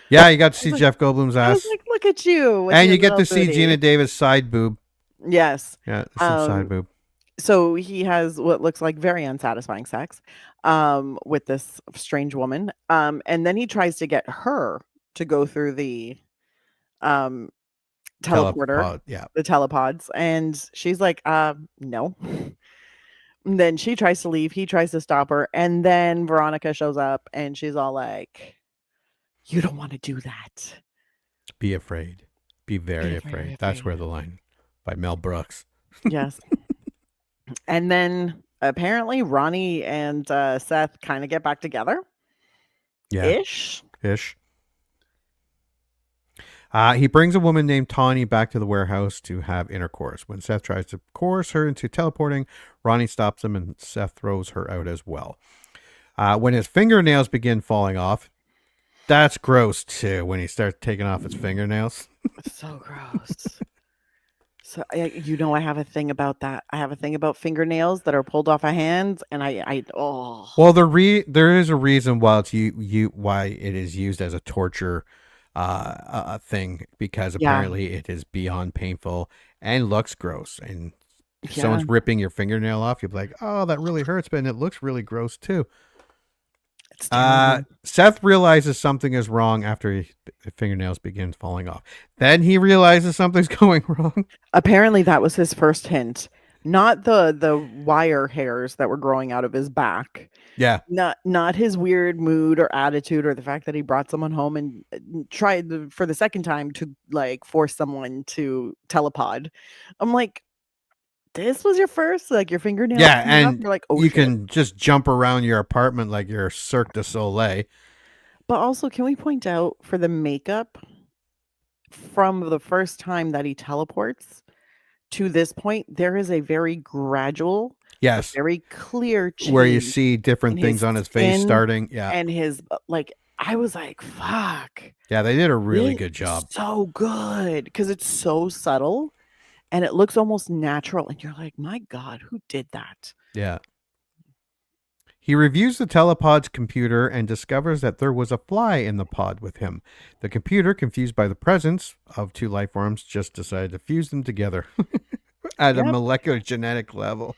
Yeah, you got to see Jeff Goldblum's ass. I was like, look at you. And you get to see Geena Davis' side boob. Yes. Yeah, some side boob. So he has what looks like very unsatisfying sex with this strange woman. And then he tries to get her to go through the teleporter, the telepods, and she's like, no. And then she tries to leave, he tries to stop her, and then Veronica shows up and she's all like, you don't want to do that. Be afraid. Be very afraid. That's where the line by Mel Brooks. Yes. And then apparently Ronnie and Seth kind of get back together. Yeah. Ish. He brings a woman named Tawny back to the warehouse to have intercourse. When Seth tries to coerce her into teleporting, Ronnie stops him and Seth throws her out as well. When his fingernails begin falling off, that's gross too, when he starts taking off his fingernails. So gross. So I have a thing about that. I have a thing about fingernails that are pulled off of hands, and Well, there is a reason why why it is used as a torture thing, because apparently it is beyond painful and looks gross. And if someone's ripping your fingernail off, you'll be like, "Oh, that really hurts," but it looks really gross too. Seth realizes something is wrong after his fingernails begin falling off. Then he realizes something's going wrong. Apparently, that was his first hint. Not the wire hairs that were growing out of his back. Yeah. Not his weird mood or attitude, or the fact that he brought someone home and tried for the second time to like force someone to telepod. I'm like, this was your first, like your fingernail. Yeah, and you're like, oh, you shit. can just jump around your apartment like you're Cirque du Soleil. But also, can we point out for the makeup from the first time that he teleports to this point, there is a very gradual, Yes, very clear change where you see different in things on his face skin starting. Yeah, and his I was like, fuck. yeah, they did a really This good job. is so good because it's so subtle and it looks almost natural, and you're like, my God, who did that? Yeah. He reviews the telepod's computer and discovers that there was a fly in the pod with him. The computer, confused by the presence of two life forms, just decided to fuse them together at a molecular genetic level.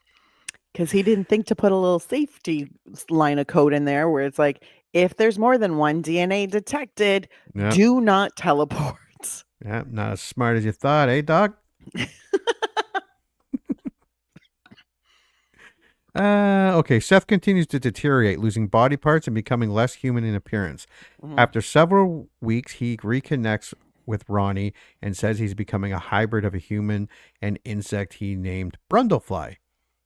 Because he didn't think to put a little safety line of code in there where it's like, if there's more than one DNA detected, do not teleport. Yeah, not as smart as you thought, eh, Doc? Okay, Seth continues to deteriorate, losing body parts and becoming less human in appearance. Mhm. After several weeks, he reconnects with Ronnie and says he's becoming a hybrid of a human and insect he named Brundlefly.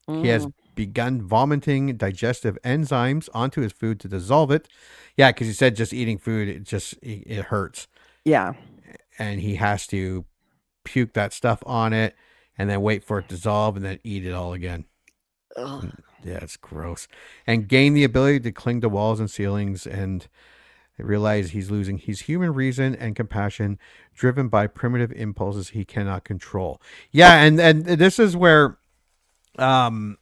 He has begun vomiting digestive enzymes onto his food to dissolve it. Yeah, because he said just eating food, it hurts. Yeah. And he has to puke that stuff on it and then wait for it to dissolve and then eat it all again. Ugh. Yeah, it's gross. And gain the ability to cling to walls and ceilings, and realize he's losing his human reason and compassion, driven by primitive impulses he cannot control. Yeah, and this is where, like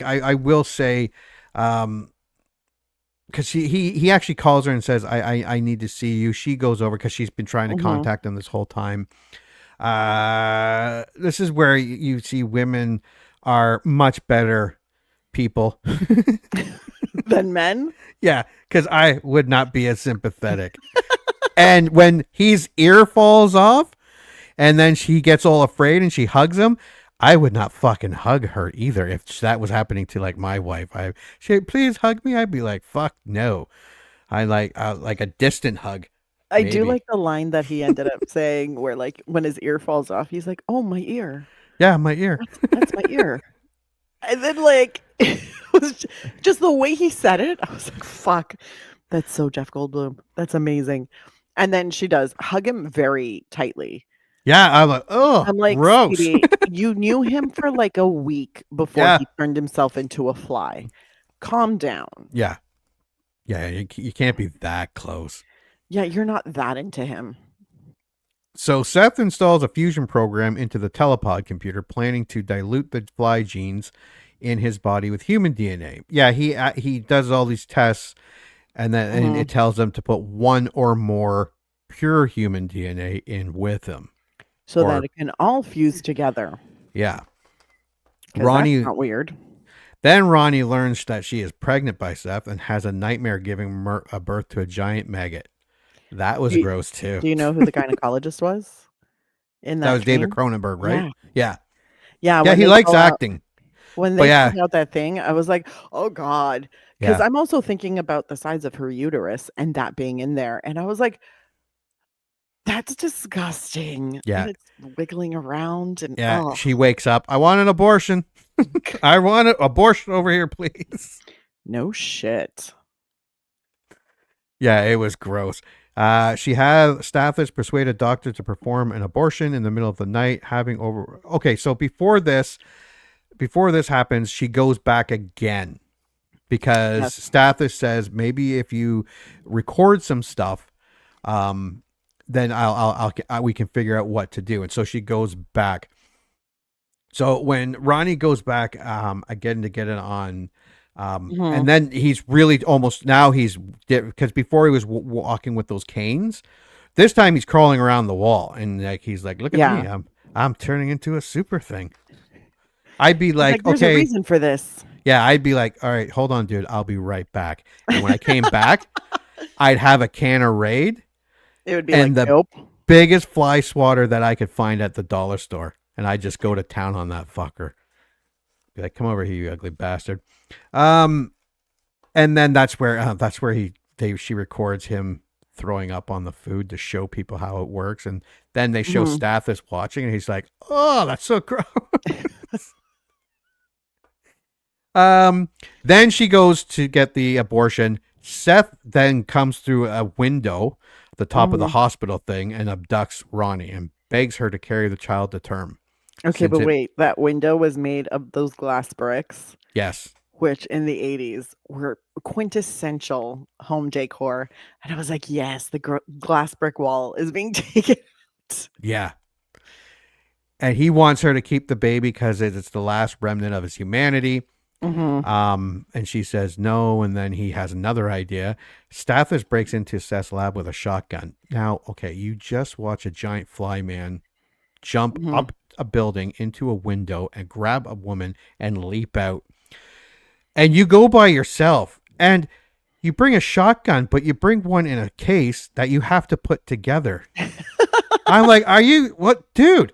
I will say, because he actually calls her and says, I need to see you. She goes over because she's been trying to contact him this whole time. This is where you see women are much better people than men. Yeah, because I would not be as sympathetic. And when his ear falls off and then she gets all afraid and she hugs him, I would not fucking hug her either. If that was happening to like my wife, she'd please hug me. I'd be like, fuck no. I like a distant hug. I do like the line that he ended up saying where like when his ear falls off, he's like, oh, my ear. Yeah, my ear. That's my ear. And then like it was just the way he said it. I was like, fuck, that's so Jeff Goldblum. That's amazing. And then she does hug him very tightly. Yeah, I'm like, oh, I'm like, gross. Sweetie, you knew him for like a week before he turned himself into a fly. Calm down. Yeah. Yeah, you can't be that close. Yeah, you're not that into him. So Seth installs a fusion program into the telepod computer, planning to dilute the fly genes in his body with human DNA. Yeah, he does all these tests, and then and it tells them to put one or more pure human DNA in with him, so that it can all fuse together. Yeah, Ronnie, that's not weird. Then Ronnie learns that she is pregnant by Seth and has a nightmare giving a birth to a giant maggot. That was gross too. Do you know who the gynecologist was? That was David Cronenberg, right? Yeah. Yeah, he likes acting. When they found out that thing, I was like, oh God. Because I'm also thinking about the size of her uterus and that being in there. And I was like, That's disgusting. Yeah. And it's wiggling around and Yeah, oh, she wakes up. I want an abortion. I want an abortion over here, please. no shit. Yeah, it was gross. Stathis persuade a doctor to perform an abortion in the middle of the night, Okay, so before this happens, she goes back again because Stathis says maybe if you record some stuff, then we can figure out what to do. And so she goes back. So when Ronnie goes back again to get it on, and then he's really almost now because before he was walking with those canes, this time he's crawling around the wall and like he's like, look at me, I'm turning into a super thing. I'd be like there's okay, a reason for this. Yeah, I'd be like, all right, hold on, dude, I'll be right back. And when I came back, I'd have a can of Raid. It would be like nope. Biggest fly swatter that I could find at the dollar store, and I just go to town on that fucker. Be like, come over here, you ugly bastard. And then that's where she records him throwing up on the food to show people how it works, and then they show Stathis watching, and he's like, "Oh, that's so gross." Then she goes to get the abortion. Seth then comes through a window, the top of the hospital thing, and abducts Ronnie and begs her to carry the child to term. Okay, but wait, that window was made of those glass bricks. Yes. Which in the 80s were quintessential home decor. And I was like, yes, the glass brick wall is being taken out. Yeah. And he wants her to keep the baby because it's the last remnant of his humanity. And she says no, and then he has another idea. Stathis breaks into Seth's lab with a shotgun. Now, okay, you just watch a giant fly man jump up a building into a window and grab a woman and leap out. And you go by yourself and you bring a shotgun, but you bring one in a case that you have to put together. I'm like, dude?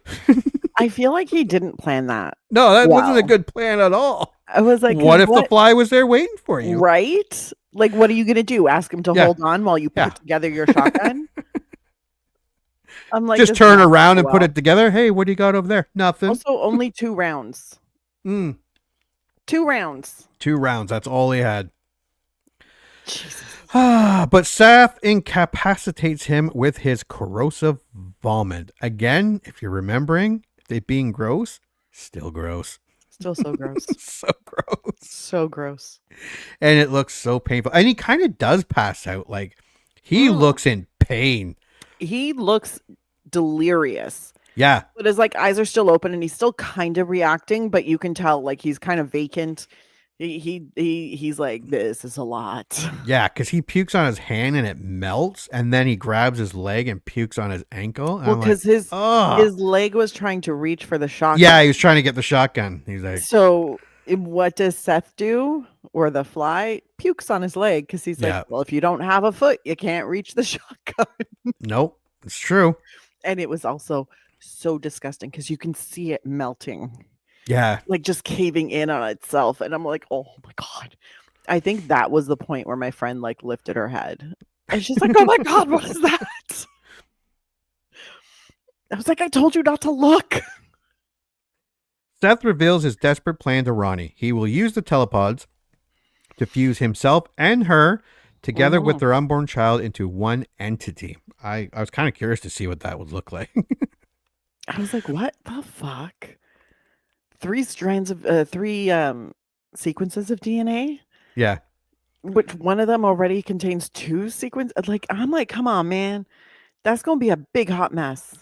I feel like he didn't plan that. No, that wasn't a good plan at all. I was like, what if the fly was there waiting for you? Right? Like, what are you going to do? Ask him to hold on while you put together your shotgun? I'm like, just turn around and put it together. Hey, what do you got over there? Nothing. Also, only 2 rounds. 2 rounds. 2 rounds. That's all he had. Jesus. But Seth incapacitates him with his corrosive vomit. Again, if you're remembering it being gross, still gross. Still so gross. So gross. So gross. And it looks so painful. And he kind of does pass out. Like, he looks in pain. He looks delirious. Yeah. But his eyes are still open and he's still kind of reacting, but you can tell like he's kind of vacant. He's like, this is a lot. Yeah, because he pukes on his hand and it melts, and then he grabs his leg and pukes on his ankle. Well, because his leg was trying to reach for the shotgun. Yeah, he was trying to get the shotgun. He's like, so what does Seth do? Or the fly pukes on his leg because he's like, well, if you don't have a foot, you can't reach the shotgun. Nope, it's true. And it was also so disgusting because you can see it melting. Yeah. Like just caving in on itself. And I'm like, oh my God. I think that was the point where my friend lifted her head. And she's like, oh my God, what is that? I was like, I told you not to look. Seth reveals his desperate plan to Ronnie. He will use the telepods to fuse himself and her together with their unborn child into one entity. I was kind of curious to see what that would look like. I was like, what the fuck? 3 strands of 3 sequences of DNA. Yeah. Which one of them already contains 2 sequences. I'm like, come on, man. That's going to be a big hot mess.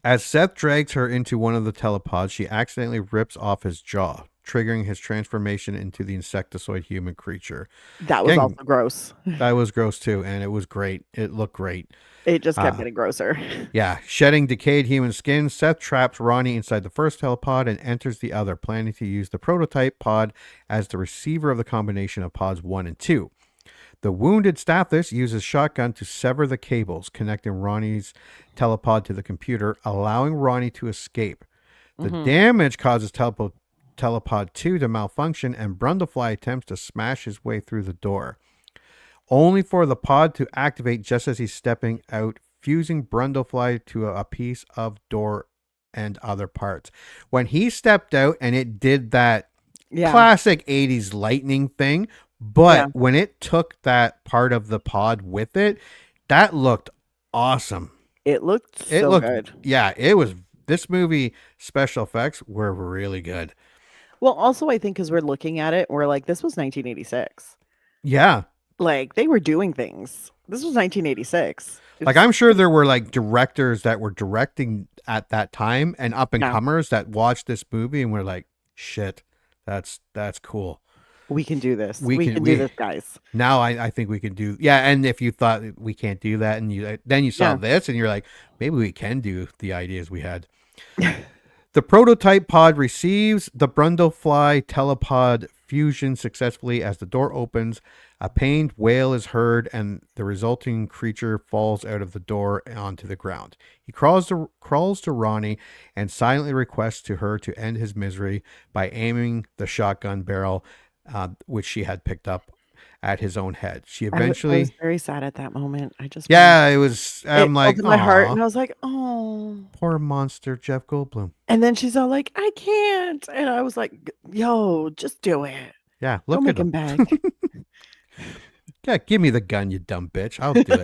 As Seth drags her into one of the telepods, she accidentally rips off his jaw, triggering his transformation into the insectoid human creature. That was also gross. That was gross too, and it was great. It looked great. It just kept getting grosser. Yeah. Shedding decayed human skin, Seth traps Ronnie inside the first telepod and enters the other, planning to use the prototype pod as the receiver of the combination of pods 1 and 2. The wounded Stathis uses shotgun to sever the cables connecting Ronnie's telepod to the computer, allowing Ronnie to escape. The damage causes telepod 2 to malfunction, and Brundlefly attempts to smash his way through the door, only for the pod to activate just as he's stepping out fusing Brundlefly to a piece of door and other parts. When he stepped out and it did that classic 80s lightning thing, but when it took that part of the pod with it, that looked awesome. It looked good. Yeah, it was. This movie special effects were really good. Well, also I think because we're looking at it, we're like, this was 1986. Yeah. Like they were doing things. This was 1986. Like I'm sure there were like directors that were directing at that time and up and comers that watched this movie and were like, shit, that's cool. We can do this. We can do this, guys. Now I think we can do. Yeah. And if you thought we can't do that and then you saw this and you're like, maybe we can do the ideas we had. The prototype pod receives the Brundlefly telepod fusion successfully. As the door opens, a pained wail is heard and the resulting creature falls out of the door onto the ground. He crawls to Ronnie and silently requests to her to end his misery by aiming the shotgun barrel, which she had picked up, at his own head. She eventually... I was very sad at that moment. it was... I'm like, my heart, and I was like, oh, poor monster Jeff Goldblum. And then she's all like, I can't, and I was like, yo, just do it. Yeah, look Don't at make him beg. Yeah, give me the gun, you dumb bitch. I'll do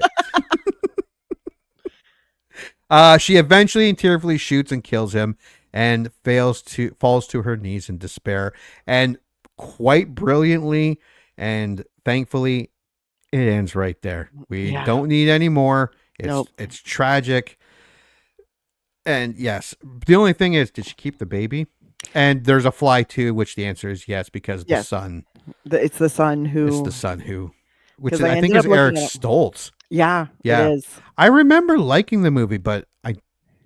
it. She eventually and tearfully shoots and kills him, and falls to her knees in despair. And quite brilliantly and thankfully, it ends right there. We don't need any more. It's tragic. And yes, the only thing is, did she keep the baby? And there's a fly too, which the answer is yes, because the son. It's the son who. It's the son who. Which is, I think is Eric Stoltz. Yeah, it is. I remember liking the movie, but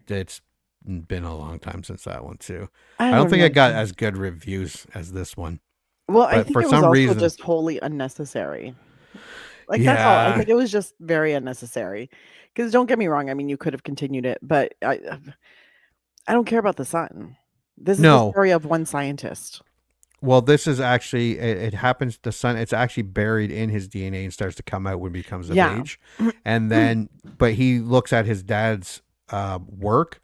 it's been a long time since that one too. I don't think it got as good reviews as this one. Well, I think for some reason just wholly unnecessary. Like that's all. I think it was just very unnecessary. Because don't get me wrong, I mean you could have continued it, but I don't care about the son. This is the story of one scientist. Well, this is actually, it happens, the son, it's actually buried in his DNA and starts to come out when he becomes of age. And then, but he looks at his dad's work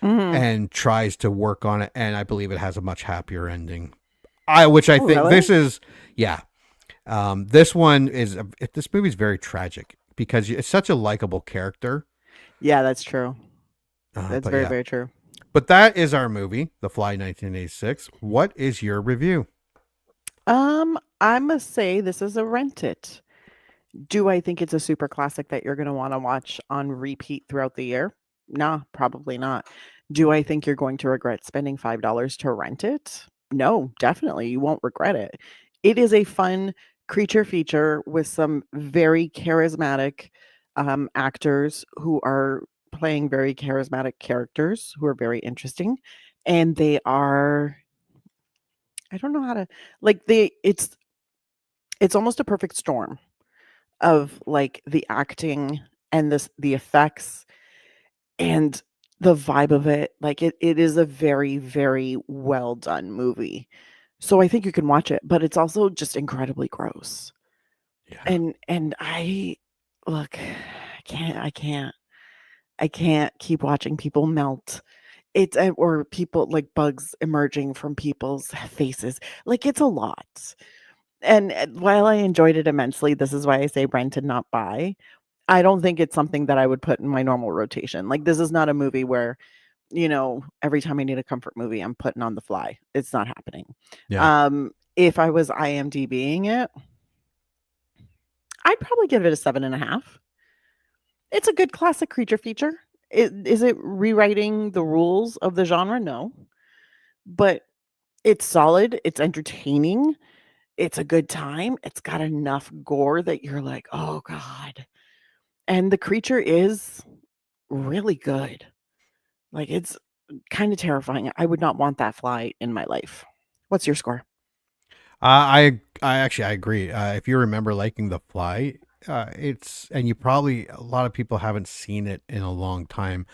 and tries to work on it. And I believe it has a much happier ending. Which I think this is, this one is, this movie is very tragic because it's such a likable character. Yeah, that's true. That's very, very true. But that is our movie, The Fly 1986. What is your review? I must say this is a rent it. Do I think it's a super classic that you're going to want to watch on repeat throughout the year? Nah, probably not. Do I think you're going to regret spending $5 to rent it? No, definitely. You won't regret it. It is a fun creature feature with some very charismatic actors who are playing very charismatic characters who are very interesting, and they are, I don't know how to, like, it's almost a perfect storm of like the acting and the effects and the vibe of it. Like it is a very, very well done movie. So I think you can watch it, but it's also just incredibly gross. Yeah. And I can't keep watching people melt. It's or people like bugs emerging from people's faces. Like it's a lot. And while I enjoyed it immensely, this is why I say rent and not buy. I don't think it's something that I would put in my normal rotation. Like this is not a movie where, you know, every time I need a comfort movie, I'm putting on The Fly. It's not happening. Yeah. If I was IMDbing it, I'd probably give it a 7.5. It's a good classic creature feature. Is it rewriting the rules of the genre? No. But it's solid. It's entertaining. It's a good time. It's got enough gore that you're like, oh, God. And the creature is really good. Like, it's kind of terrifying. I would not want that fly in my life. What's your score? I agree. If you remember liking The Fly, and you probably, a lot of people haven't seen it in a long time.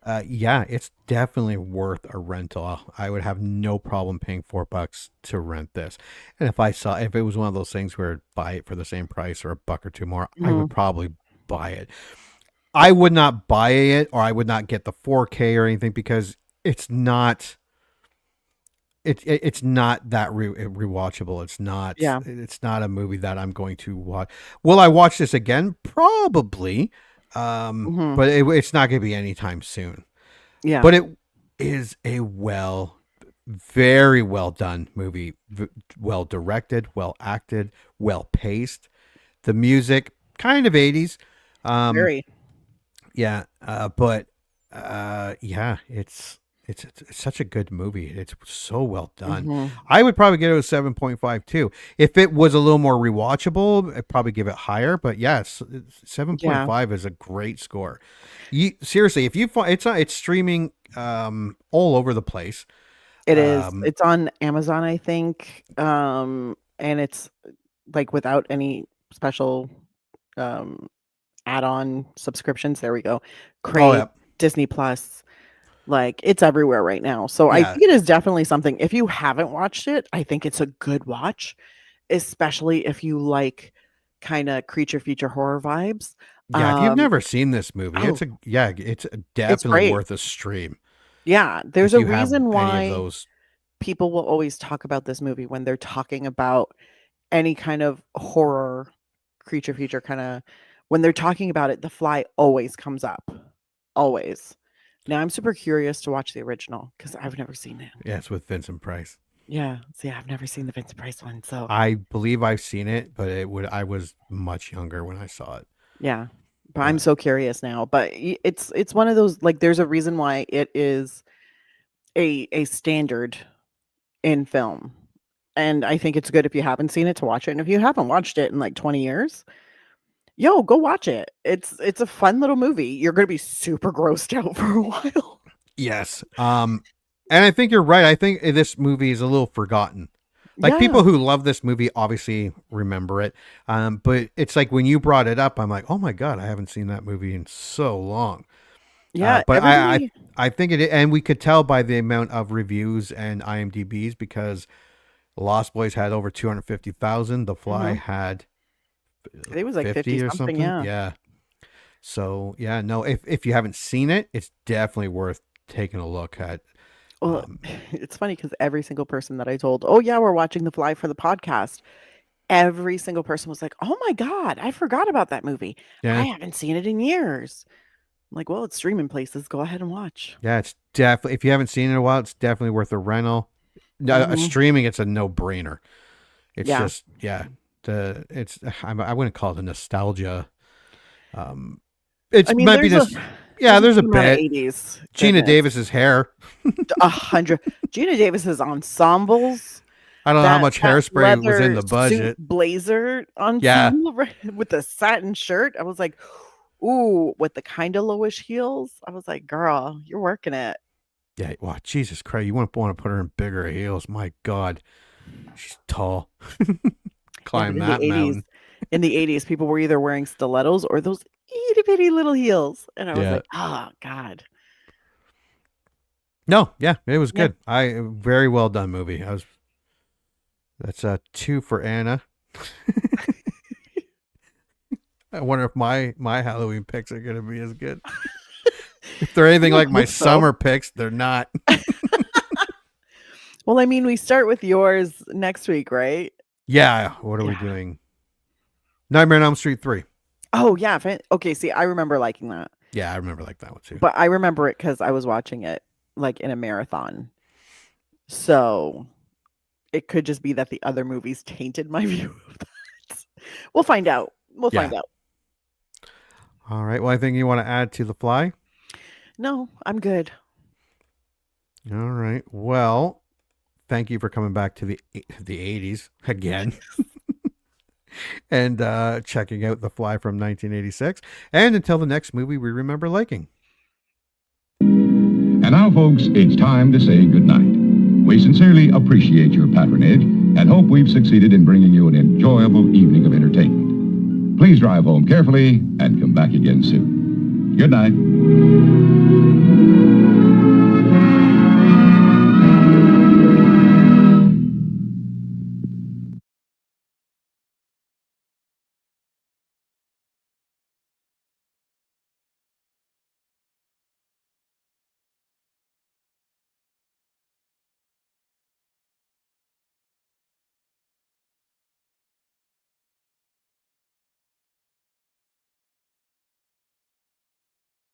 It's definitely worth a rental. I would have no problem paying $4 to rent this. And if it was one of those things where I'd buy it for the same price or $1 or $2 more, I would probably buy it. I would not buy it, or I would not get the 4K or anything, because it's not. It's not that rewatchable. It's not. Yeah. It's not a movie that I'm going to watch. Will I watch this again? Probably. But it's not going to be anytime soon. Yeah. But it is a very well done movie. Well directed, well acted, well paced. The music, kind of 80s. Very. Yeah. It's such a good movie. It's so well done. I would probably give it a 7.5 too. If it was a little more rewatchable, I'd probably give it higher. But yes, 7.5 is a great score. Seriously, if you find it's streaming all over the place. It is. It's on Amazon, I think, and it's like without any special add-on subscriptions. There we go. Crave, Disney Plus. Like, it's everywhere right now. So I think it is definitely something. If you haven't watched it, I think it's a good watch, especially if you like kind of creature feature horror vibes. Yeah, if you've never seen this movie, it's definitely worth a stream. Yeah, there's a reason why people will always talk about this movie when they're talking about any kind of horror creature feature kind of. When they're talking about it, The Fly always comes up. Always. Now I'm super curious to watch the original because I've never seen it. Yeah, it's with Vincent Price. Yeah, see, I've never seen the Vincent Price one, so I believe I've seen it, but I was much younger when I saw it. Yeah, but I'm so curious now. But it's one of those, like, there's a reason why it is a standard in film, and I think it's good if you haven't seen it to watch it, and if you haven't watched it in like 20 years. Yo, go watch it. It's a fun little movie. You're going to be super grossed out for a while. Yes. And I think you're right. I think this movie is a little forgotten. Like, people who love this movie obviously remember it. But it's like when you brought it up, I'm like, oh my God, I haven't seen that movie in so long. Yeah. But I think it, and we could tell by the amount of reviews and IMDb's, because Lost Boys had over 250,000. The Fly had, it was like 50 or something. Yeah. So yeah, no, if you haven't seen it, it's definitely worth taking a look at. Well, it's funny because every single person that I told, oh yeah, we're watching The Fly for the podcast, every single person was like, oh my God, I forgot about that movie. Yeah. I haven't seen it in years. I'm like, well, it's streaming places. Go ahead and watch. Yeah, it's definitely, if you haven't seen it in a while, it's definitely worth a rental. Streaming, it's a no-brainer. It's just, I wouldn't call it a nostalgia. It might be just, there's a bit. 80s. Geena Davis's hair. 100. Geena Davis's ensembles. I don't know how much hairspray was in the budget. Suit blazer ensemble, with the satin shirt. I was like, ooh, with the kind of lowish heels. I was like, girl, you're working it. Yeah, wow, Jesus Christ, you want to put her in bigger heels. My God, she's tall. Climb that mountain. In the 80s, people were either wearing stilettos or those itty bitty little heels. And I was like, oh, God. No, it was good. Very well done movie. That's a 2 for Anna. I wonder if my Halloween picks are going to be as good. If they're anything like my summer picks, they're not. Well, I mean, we start with yours next week, right? Yeah. What are we doing? Nightmare on Elm Street 3. Oh, yeah. Okay, see, I remember liking that. Yeah, I remember like that one too. But I remember it because I was watching it like in a marathon. So it could just be that the other movies tainted my view of that. We'll find out. Find out. All right. Well, I think you want to add to The Fly? No, I'm good. All right. Well, thank you for coming back to the 80s again. And checking out The Fly from 1986. And until the next movie we remember liking. And now, folks, it's time to say goodnight. We sincerely appreciate your patronage and hope we've succeeded in bringing you an enjoyable evening of entertainment. Please drive home carefully and come back again soon. Good night.